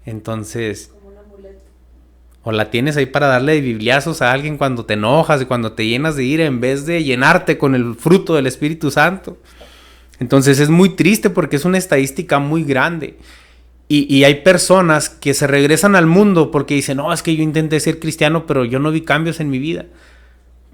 Entonces, o la tienes ahí para darle bibliazos a alguien cuando te enojas y cuando te llenas de ira en vez de llenarte con el fruto del Espíritu Santo. Entonces es muy triste porque es una estadística muy grande. Y hay personas que se regresan al mundo porque dicen, no, es que yo intenté ser cristiano, pero yo no vi cambios en mi vida.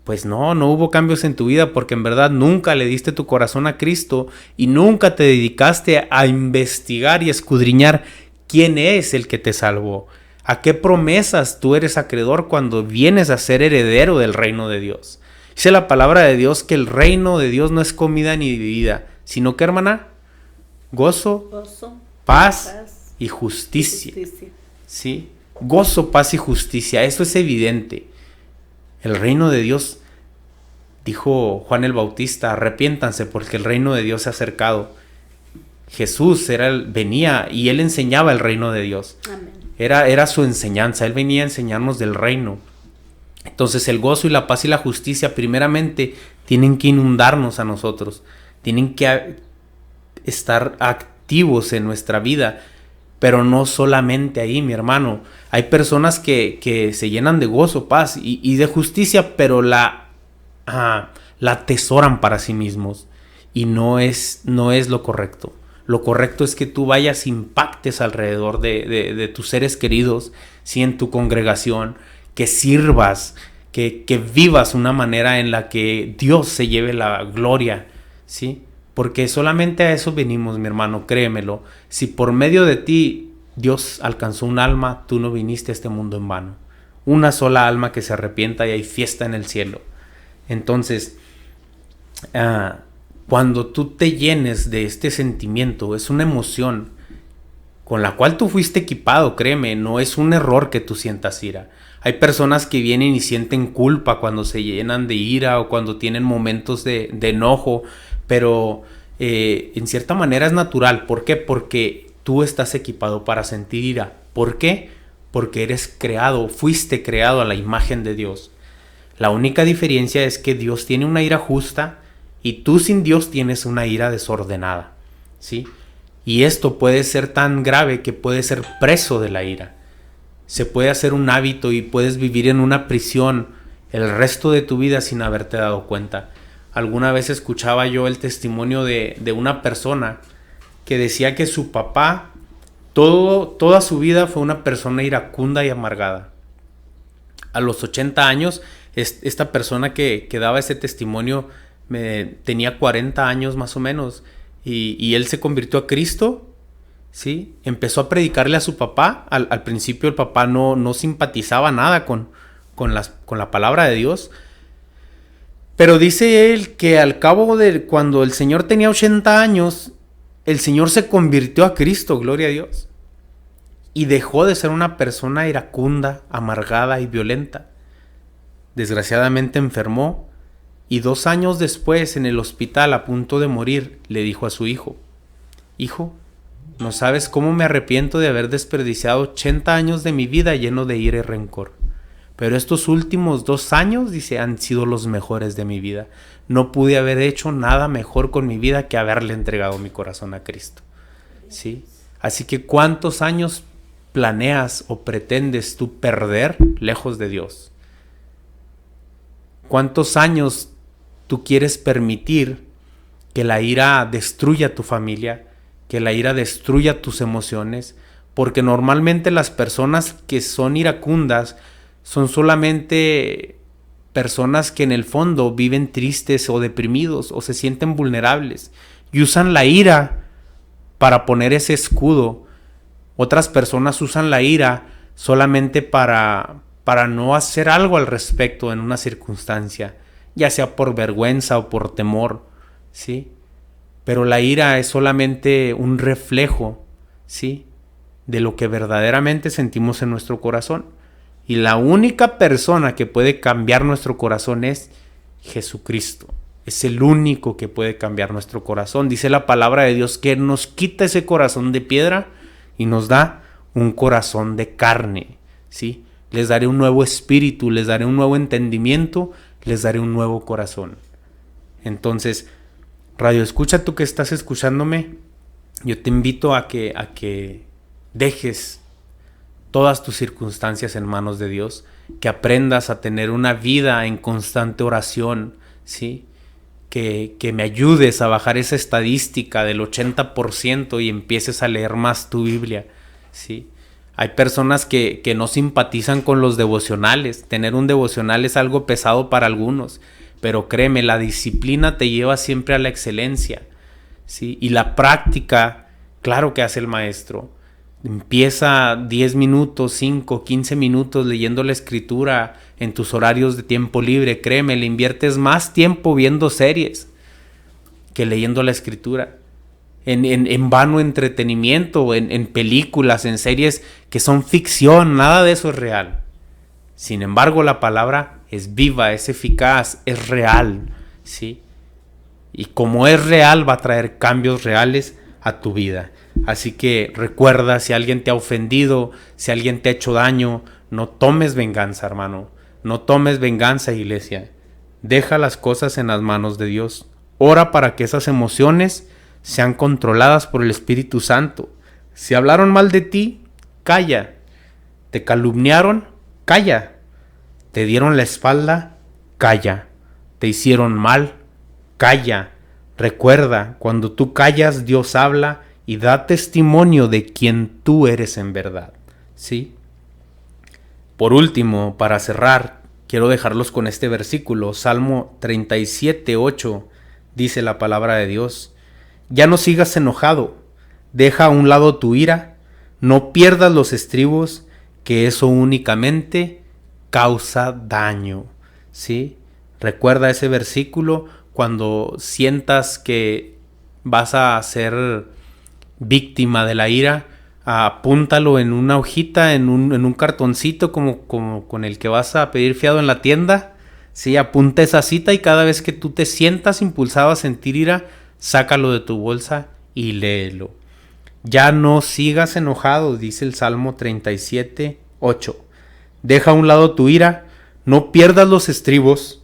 Pues no hubo cambios en tu vida porque en verdad nunca le diste tu corazón a Cristo y nunca te dedicaste a investigar y escudriñar quién es el que te salvó. ¿A qué promesas tú eres acreedor cuando vienes a ser heredero del reino de Dios? Dice la palabra de Dios que el reino de Dios no es comida ni bebida, sino que, hermana, gozo, paz y justicia. ¿Sí? Gozo, paz y justicia. Eso es evidente. El reino de Dios, dijo Juan el Bautista, arrepiéntanse porque el reino de Dios se ha acercado. Jesús venía y él enseñaba el reino de Dios. Amén. Era su enseñanza, él venía a enseñarnos del reino. Entonces el gozo y la paz y la justicia primeramente tienen que inundarnos a nosotros, tienen que estar activos en nuestra vida, pero no solamente ahí, mi hermano. Hay personas que se llenan de gozo, paz y de justicia, pero la atesoran para sí mismos y no es lo correcto. Lo correcto es que tú vayas, impactes alrededor de tus seres queridos, ¿sí? En tu congregación, que sirvas, que vivas una manera en la que Dios se lleve la gloria, ¿sí? Porque solamente a eso venimos, mi hermano, créemelo. Si por medio de ti Dios alcanzó un alma, tú no viniste a este mundo en vano. Una sola alma que se arrepienta y hay fiesta en el cielo. Entonces, cuando tú te llenes de este sentimiento, es una emoción con la cual tú fuiste equipado, créeme, no es un error que tú sientas ira. Hay personas que vienen y sienten culpa cuando se llenan de ira o cuando tienen momentos de enojo, pero en cierta manera es natural. ¿Por qué? Porque tú estás equipado para sentir ira. ¿Por qué? Porque fuiste creado a la imagen de Dios. La única diferencia es que Dios tiene una ira justa y tú sin Dios tienes una ira desordenada, ¿sí? Y esto puede ser tan grave que puedes ser preso de la ira. Se puede hacer un hábito y puedes vivir en una prisión el resto de tu vida sin haberte dado cuenta. Alguna vez escuchaba yo el testimonio de una persona que decía que su papá toda su vida fue una persona iracunda y amargada. A los 80 años, esta persona que daba ese testimonio tenía 40 años más o menos y él se convirtió a Cristo, ¿sí? Empezó a predicarle a su papá. Al principio el papá no simpatizaba nada con la palabra de Dios, pero dice él que al cabo de cuando el Señor tenía 80 años, el Señor se convirtió a Cristo, gloria a Dios, y dejó de ser una persona iracunda, amargada y violenta. Desgraciadamente enfermó y 2 años después, en el hospital a punto de morir, le dijo a su hijo: hijo, no sabes cómo me arrepiento de haber desperdiciado 80 años de mi vida lleno de ira y rencor. Pero estos últimos 2 años, dice, han sido los mejores de mi vida. No pude haber hecho nada mejor con mi vida que haberle entregado mi corazón a Cristo, ¿sí? Así que ¿cuántos años planeas o pretendes tú perder lejos de Dios? ¿Cuántos años tú quieres permitir que la ira destruya tu familia, que la ira destruya tus emociones? Porque normalmente las personas que son iracundas son solamente personas que en el fondo viven tristes o deprimidos o se sienten vulnerables y usan la ira para poner ese escudo. Otras personas usan la ira solamente para no hacer algo al respecto en una circunstancia, ya sea por vergüenza o por temor, ¿sí? Pero la ira es solamente un reflejo, ¿sí?, de lo que verdaderamente sentimos en nuestro corazón. Y la única persona que puede cambiar nuestro corazón es Jesucristo. Es el único que puede cambiar nuestro corazón. Dice la palabra de Dios que nos quita ese corazón de piedra y nos da un corazón de carne, ¿sí? Les daré un nuevo espíritu, les daré un nuevo entendimiento, les daré un nuevo corazón. Entonces, radio escucha, tú que estás escuchándome, yo te invito a que dejes todas tus circunstancias en manos de Dios, que aprendas a tener una vida en constante oración, ¿sí? Que me ayudes a bajar esa estadística del 80% y empieces a leer más tu Biblia, ¿sí? Hay personas que no simpatizan con los devocionales. Tener un devocional es algo pesado para algunos, pero créeme, la disciplina te lleva siempre a la excelencia, ¿sí? Y la práctica, claro que hace el maestro. Empieza 10 minutos, 5, 15 minutos leyendo la escritura en tus horarios de tiempo libre. Créeme, le inviertes más tiempo viendo series que leyendo la escritura. En vano entretenimiento, en películas, en series que son ficción, nada de eso es real. Sin embargo, la palabra es viva, es eficaz, es real, ¿sí? Y como es real, va a traer cambios reales a tu vida. Así que recuerda, si alguien te ha ofendido, si alguien te ha hecho daño, no tomes venganza, hermano. No tomes venganza, iglesia. Deja las cosas en las manos de Dios. Ora para que esas emociones sean controladas por el Espíritu Santo. Si hablaron mal de ti, calla. Te calumniaron, calla. Te dieron la espalda, calla. Te hicieron mal, calla. Recuerda, cuando tú callas, Dios habla y da testimonio de quien tú eres en verdad, ¿sí? Por último, para cerrar, quiero dejarlos con este versículo. Salmo 37:8 dice la palabra de Dios: ya no sigas enojado, deja a un lado tu ira, no pierdas los estribos, que eso únicamente causa daño, ¿sí? Recuerda ese versículo cuando sientas que vas a ser víctima de la ira. Apúntalo en una hojita, en un cartoncito como con el que vas a pedir fiado en la tienda, ¿sí? Apunta esa cita y cada vez que tú te sientas impulsado a sentir ira, sácalo de tu bolsa y léelo. Ya no sigas enojado, dice el Salmo 37:8. Deja a un lado tu ira, no pierdas los estribos,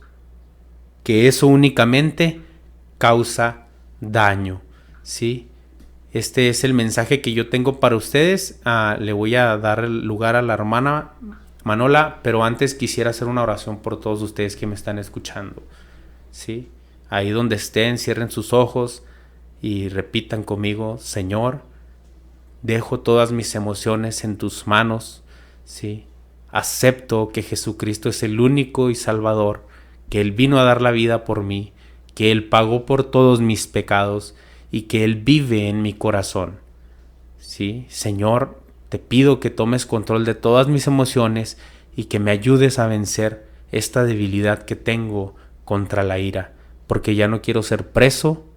que eso únicamente causa daño, ¿sí? Este es el mensaje que yo tengo para ustedes. Le voy a dar el lugar a la hermana Manola, pero antes quisiera hacer una oración por todos ustedes que me están escuchando, ¿sí? Ahí donde estén, cierren sus ojos y repitan conmigo: Señor, dejo todas mis emociones en tus manos, ¿sí? Acepto que Jesucristo es el único y Salvador, que Él vino a dar la vida por mí, que Él pagó por todos mis pecados y que Él vive en mi corazón, ¿sí? Señor, te pido que tomes control de todas mis emociones y que me ayudes a vencer esta debilidad que tengo contra la ira, porque ya no quiero ser preso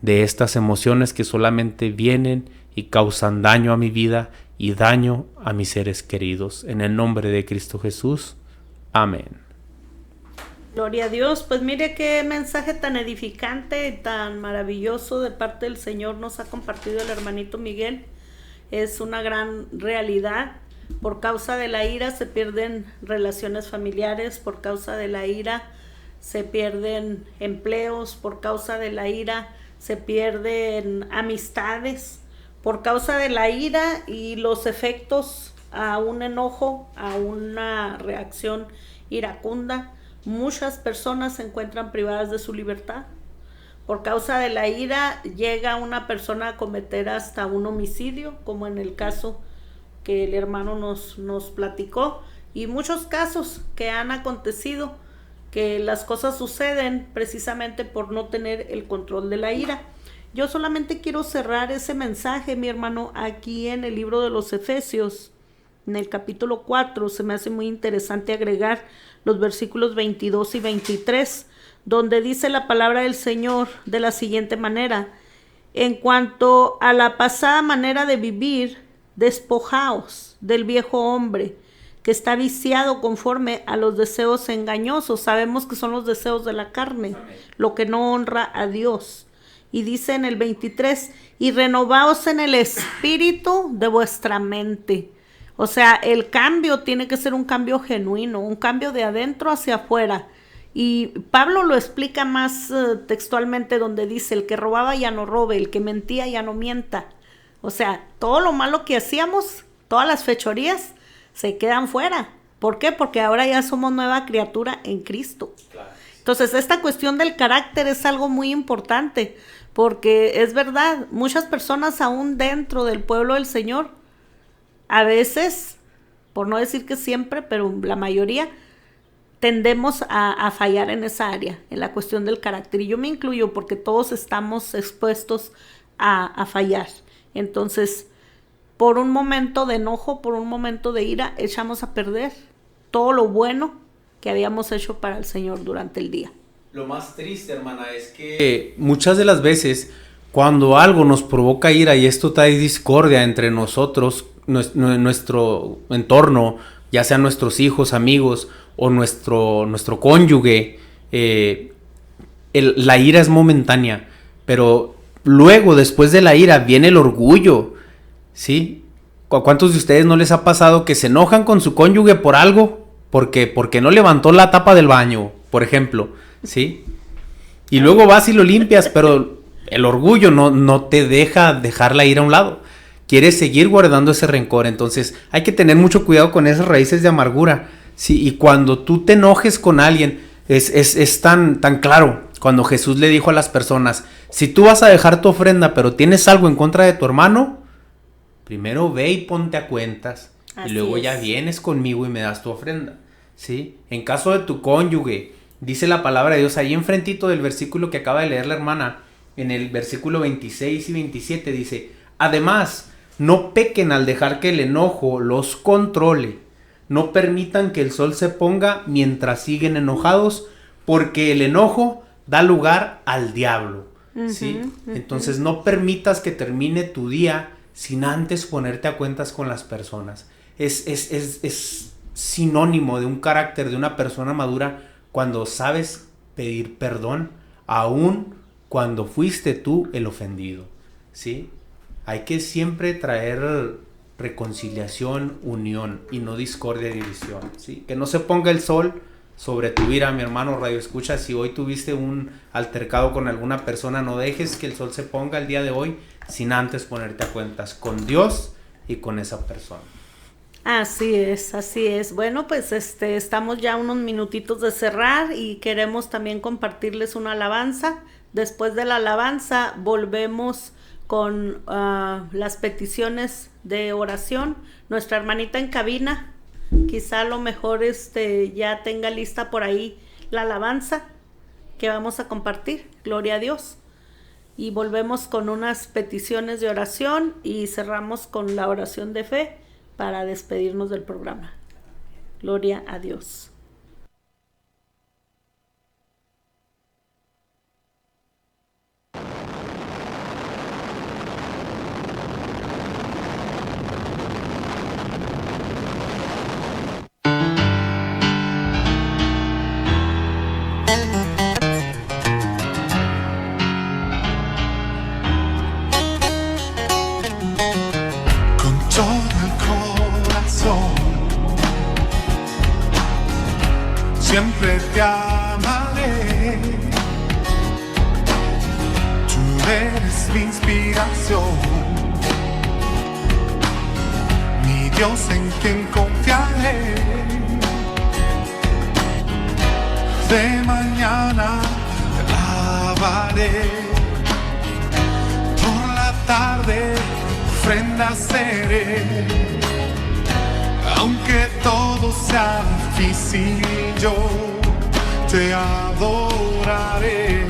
de estas emociones que solamente vienen y causan daño a mi vida y daño a mis seres queridos. En el nombre de Cristo Jesús. Amén. Gloria a Dios. Pues mire qué mensaje tan edificante y tan maravilloso de parte del Señor nos ha compartido el hermanito Miguel. Es una gran realidad. Por causa de la ira se pierden relaciones familiares, por causa de la ira se pierden empleos, por causa de la ira se pierden amistades, por causa de la ira y los efectos a un enojo, a una reacción iracunda. Muchas personas se encuentran privadas de su libertad. Por causa de la ira llega una persona a cometer hasta un homicidio, como en el caso que el hermano nos platicó, y muchos casos que han acontecido, que las cosas suceden precisamente por no tener el control de la ira. Yo solamente quiero cerrar ese mensaje, mi hermano, aquí en el libro de los Efesios, en el capítulo 4, se me hace muy interesante agregar los versículos 22 y 23, donde dice la palabra del Señor de la siguiente manera: en cuanto a la pasada manera de vivir, despojaos del viejo hombre, que está viciado conforme a los deseos engañosos. Sabemos que son los deseos de la carne, lo que no honra a Dios. Y dice en el 23, y renovaos en el espíritu de vuestra mente. O sea, el cambio tiene que ser un cambio genuino, un cambio de adentro hacia afuera. Y Pablo lo explica más textualmente, donde dice: el que robaba ya no robe, el que mentía ya no mienta. O sea, todo lo malo que hacíamos, todas las fechorías, se quedan fuera. ¿Por qué? Porque ahora ya somos nueva criatura en Cristo. Claro. Entonces, esta cuestión del carácter es algo muy importante, porque es verdad, muchas personas aún dentro del pueblo del Señor, a veces, por no decir que siempre, pero la mayoría, tendemos a fallar en esa área, en la cuestión del carácter. Y yo me incluyo, porque todos estamos expuestos a fallar. Entonces, por un momento de enojo, por un momento de ira, echamos a perder todo lo bueno que habíamos hecho para el Señor durante el día. Lo más triste, hermana, es que muchas de las veces, cuando algo nos provoca ira y esto trae discordia entre nosotros, nuestro entorno, ya sean nuestros hijos, amigos o nuestro cónyuge, la ira es momentánea, pero luego, después de la ira, viene el orgullo, ¿sí? ¿A cuántos de ustedes no les ha pasado que se enojan con su cónyuge por algo? Porque no levantó la tapa del baño, por ejemplo, ¿sí? Y luego vas y lo limpias, pero el orgullo no te dejar la ira a un lado. Quieres seguir guardando ese rencor. Entonces hay que tener mucho cuidado con esas raíces de amargura, ¿sí? Y cuando tú te enojes con alguien, es tan claro. Cuando Jesús le dijo a las personas: si tú vas a dejar tu ofrenda, pero tienes algo en contra de tu hermano, primero ve y ponte a cuentas. Así y luego ya vienes conmigo y me das tu ofrenda, ¿sí? En caso de tu cónyuge, dice la palabra de Dios ahí enfrentito del versículo que acaba de leer la hermana, en el versículo 26 y 27 dice: además, no pequen al dejar que el enojo los controle. No permitan que el sol se ponga mientras siguen enojados, porque el enojo da lugar al diablo, ¿sí? Entonces no permitas que termine tu día sin antes ponerte a cuentas con las personas. Es sinónimo de un carácter de una persona madura cuando sabes pedir perdón, aun cuando fuiste tú el ofendido, ¿sí? Hay que siempre traer reconciliación, unión y no discordia y división, ¿sí? Que no se ponga el sol sobre tu ira, mi hermano Radio Escucha. Si hoy tuviste un altercado con alguna persona, no dejes que el sol se ponga el día de hoy sin antes ponerte a cuentas con Dios y con esa persona. Así es, así es. Bueno, pues estamos ya unos minutitos de cerrar y queremos también compartirles una alabanza. Después de la alabanza volvemos con las peticiones de oración. Nuestra hermanita en cabina, quizá a lo mejor ya tenga lista por ahí la alabanza que vamos a compartir. Gloria a Dios. Y volvemos con unas peticiones de oración y cerramos con la oración de fe para despedirnos del programa. Gloria a Dios. Siempre te amaré, tú eres mi inspiración, mi Dios en quien confiaré. De mañana te alabaré, por la tarde ofrenda seré. Aunque todo sea difícil, yo te adoraré.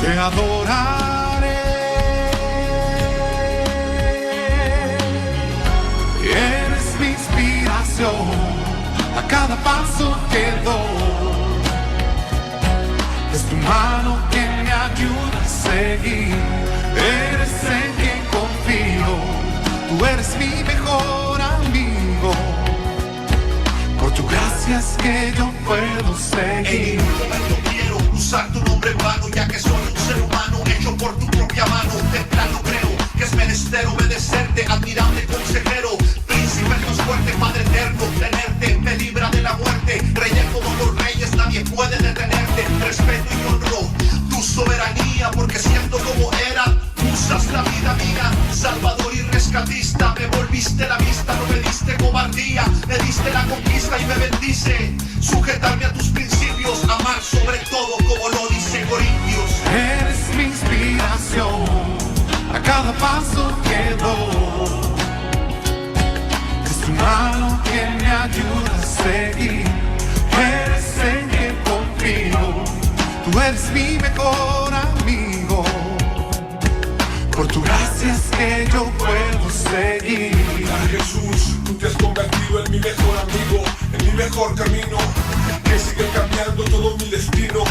Te adoraré. Eres mi inspiración a cada paso que doy. Es tu mano que me ayuda a seguir. Eres en quien confío. Tú eres mi mejor amigo. Por tu gracia es que yo puedo seguir. Yo quiero usar tu nombre en vano, ya que soy un ser humano hecho por tu propia mano. De plano creo que es menester obedecerte, admirable consejero, príncipe Dios fuerte, Padre eterno. Tenerte me libra de la muerte, me diste la conquista y me bendice. Sujetarme a tus principios, amar sobre todo como lo dice Corintios. Eres mi inspiración a cada paso que doy. Es tu mano que me ayuda a seguir. Eres en quien confío. Tú eres mi mejor amigo. Por tu gracia es que yo puedo seguir. A Jesús, tú te has convertido en mi mejor amigo, en mi mejor camino, que sigue cambiando todo mi destino.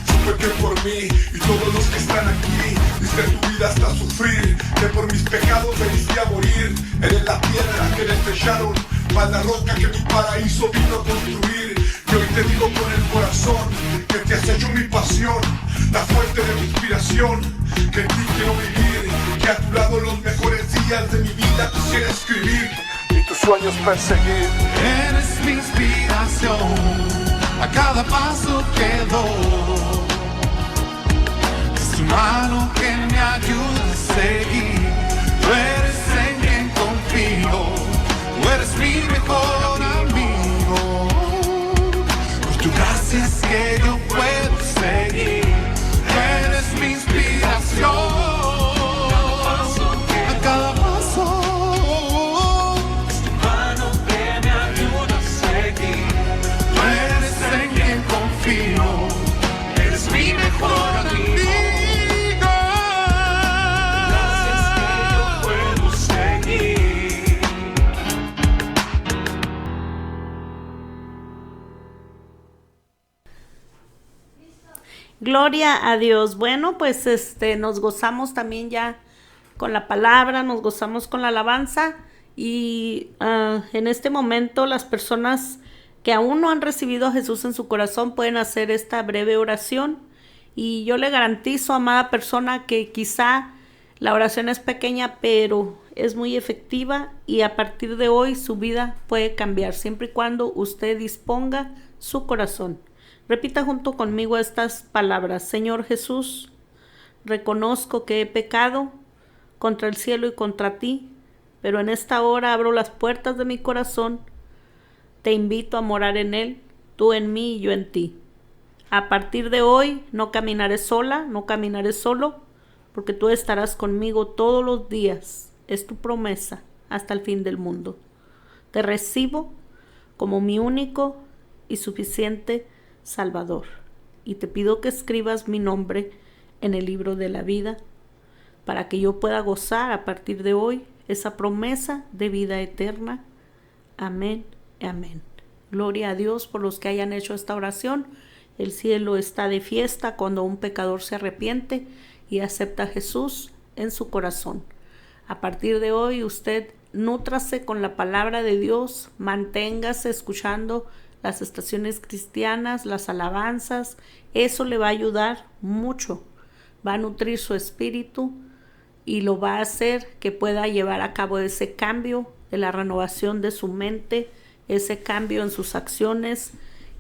Supe que por mí y todos los que están aquí diste tu vida hasta sufrir, que por mis pecados veniste a morir. Eres la piedra que despecharon, más la roca que mi paraíso vino a construir. Y hoy te digo con el corazón que te has hecho mi pasión, la fuente de mi inspiración, que en ti quiero vivir, que a tu lado los mejores días de mi vida quisiera escribir y tus sueños perseguir. Eres mi inspiración a cada paso que doy. Es tu mano que me ayuda a seguir. Tú eres en quien confío. Tú eres mi mejor amigo. Por tu gracia es que yo puedo seguir. Eres mi inspiración. Gloria a Dios. Bueno, pues nos gozamos también ya con la palabra, nos gozamos con la alabanza y en este momento las personas que aún no han recibido a Jesús en su corazón pueden hacer esta breve oración y yo le garantizo, amada persona, que quizá la oración es pequeña pero es muy efectiva y a partir de hoy su vida puede cambiar siempre y cuando usted disponga su corazón. Repita junto conmigo estas palabras. Señor Jesús, reconozco que he pecado contra el cielo y contra ti, pero en esta hora abro las puertas de mi corazón. Te invito a morar en él, tú en mí y yo en ti. A partir de hoy no caminaré sola, no caminaré solo, porque tú estarás conmigo todos los días. Es tu promesa hasta el fin del mundo. Te recibo como mi único y suficiente Salvador, y te pido que escribas mi nombre en el libro de la vida para que yo pueda gozar a partir de hoy esa promesa de vida eterna. Amén, amén. Gloria a Dios por los que hayan hecho esta oración. El cielo está de fiesta cuando un pecador se arrepiente y acepta a Jesús en su corazón. A partir de hoy usted nútrase con la palabra de Dios, manténgase escuchando las estaciones cristianas, las alabanzas. Eso le va a ayudar mucho, va a nutrir su espíritu y lo va a hacer que pueda llevar a cabo ese cambio de la renovación de su mente, ese cambio en sus acciones.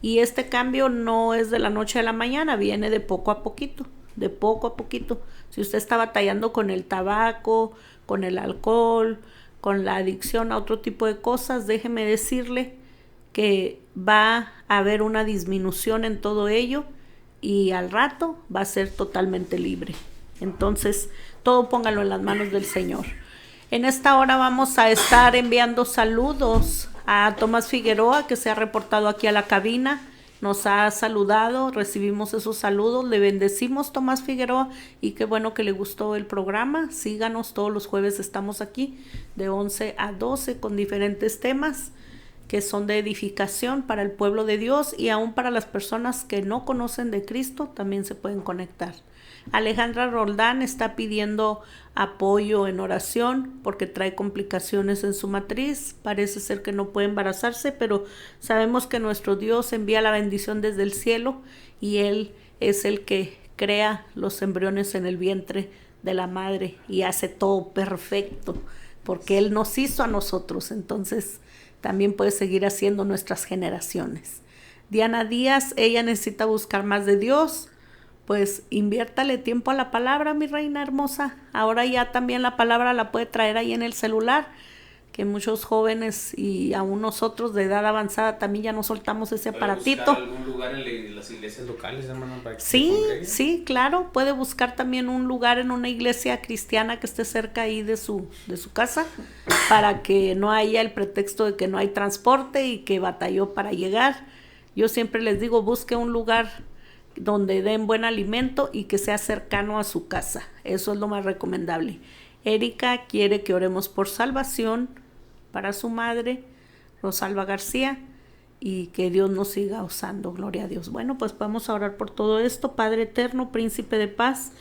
Y este cambio no es de la noche a la mañana, viene de poco a poquito, de poco a poquito. Si usted está batallando con el tabaco, con el alcohol, con la adicción a otro tipo de cosas, déjeme decirle que va a haber una disminución en todo ello y al rato va a ser totalmente libre. Entonces, todo póngalo en las manos del Señor. En esta hora vamos a estar enviando saludos a Tomás Figueroa, que se ha reportado aquí a la cabina. Nos ha saludado, recibimos esos saludos, le bendecimos, Tomás Figueroa, y qué bueno que le gustó el programa. Síganos, todos los jueves estamos aquí de 11 a 12 con diferentes temas que son de edificación para el pueblo de Dios y aún para las personas que no conocen de Cristo también se pueden conectar. Alejandra Roldán está pidiendo apoyo en oración porque trae complicaciones en su matriz, parece ser que no puede embarazarse, pero sabemos que nuestro Dios envía la bendición desde el cielo y Él es el que crea los embriones en el vientre de la madre y hace todo perfecto porque Él nos hizo a nosotros, entonces también puede seguir haciendo nuestras generaciones. Diana Díaz, ella necesita buscar más de Dios. Pues inviértale tiempo a la palabra, mi reina hermosa. Ahora ya también la palabra la puede traer ahí en el celular. que muchos jóvenes y aún nosotros de edad avanzada también ya no soltamos ese aparatito. ¿Puede buscar algún lugar en las iglesias locales, hermano, para que se Sí, congreguen? sí, claro, puede buscar también un lugar en una iglesia cristiana que esté cerca ahí de su casa, para que no haya el pretexto de que no hay transporte y que batalló para llegar. Yo siempre les digo, busque un lugar donde den buen alimento y que sea cercano a su casa. Eso es lo más recomendable. Erika quiere que oremos por salvación para su madre, Rosalba García, y que Dios nos siga usando, gloria a Dios. Bueno, pues vamos a orar por todo esto. Padre eterno, príncipe de paz,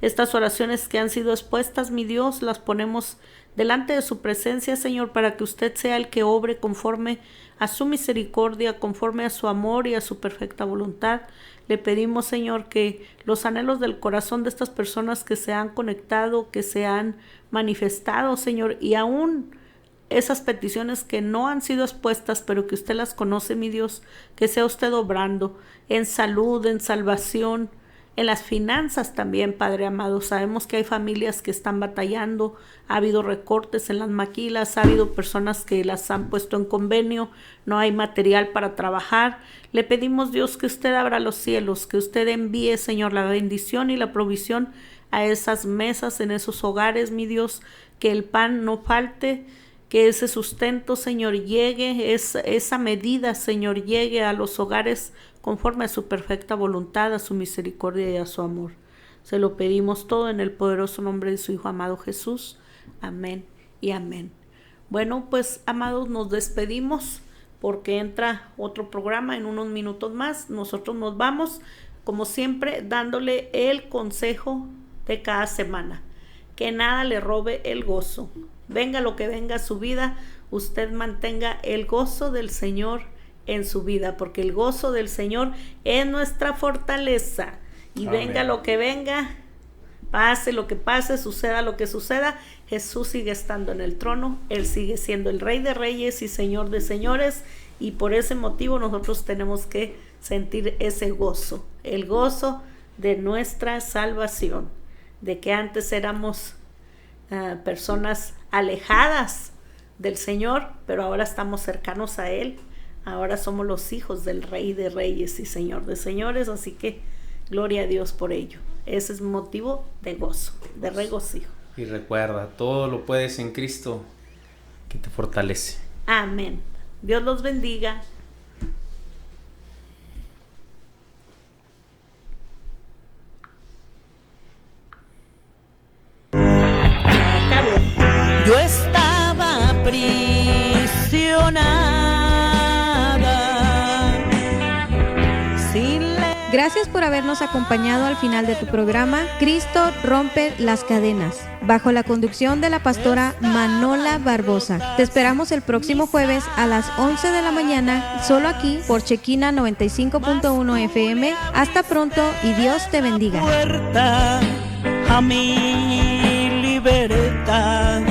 estas oraciones que han sido expuestas, mi Dios, las ponemos delante de su presencia, Señor, para que usted sea el que obre conforme a su misericordia, conforme a su amor y a su perfecta voluntad. Le pedimos, Señor, que los anhelos del corazón de estas personas que se han conectado, que se han manifestado, Señor, y aún esas peticiones que no han sido expuestas, pero que usted las conoce, mi Dios, que sea usted obrando en salud, en salvación, en las finanzas también, Padre amado. Sabemos que hay familias que están batallando, ha habido recortes en las maquilas, ha habido personas que las han puesto en convenio, no hay material para trabajar. Le pedimos, Dios, que usted abra los cielos, que usted envíe, Señor, la bendición y la provisión a esas mesas, en esos hogares, mi Dios, que el pan no falte, que ese sustento, Señor, llegue, esa medida, Señor, llegue a los hogares conforme a su perfecta voluntad, a su misericordia y a su amor. Se lo pedimos todo en el poderoso nombre de su Hijo amado Jesús. Amén y amén. Bueno, pues, amados, nos despedimos porque entra otro programa en unos minutos más. Nosotros nos vamos, como siempre, dándole el consejo de cada semana. Que nada le robe el gozo. Venga lo que venga a su vida, usted mantenga el gozo del Señor en su vida, porque el gozo del Señor es nuestra fortaleza. Y amén. Venga lo que venga, pase lo que pase, suceda lo que suceda, Jesús sigue estando en el trono, Él sigue siendo el Rey de Reyes y Señor de Señores, y por ese motivo nosotros tenemos que sentir ese gozo, el gozo de nuestra salvación, de que antes éramos personas alejadas del Señor, pero ahora estamos cercanos a Él. Ahora somos los hijos del Rey de Reyes y Señor de Señores, así que gloria a Dios por ello. Ese es motivo de gozo, de regocijo. Y recuerda, todo lo puedes en Cristo que te fortalece. Amén. Dios los bendiga. Yo estaba aprisionada. Gracias por habernos acompañado al final de tu programa Cristo rompe las cadenas, bajo la conducción de la pastora Manola Barbosa. Te esperamos el próximo jueves a las 11 de la mañana, solo aquí por Chequina 95.1 FM. Hasta pronto y Dios te bendiga. Puerta a mi libertad.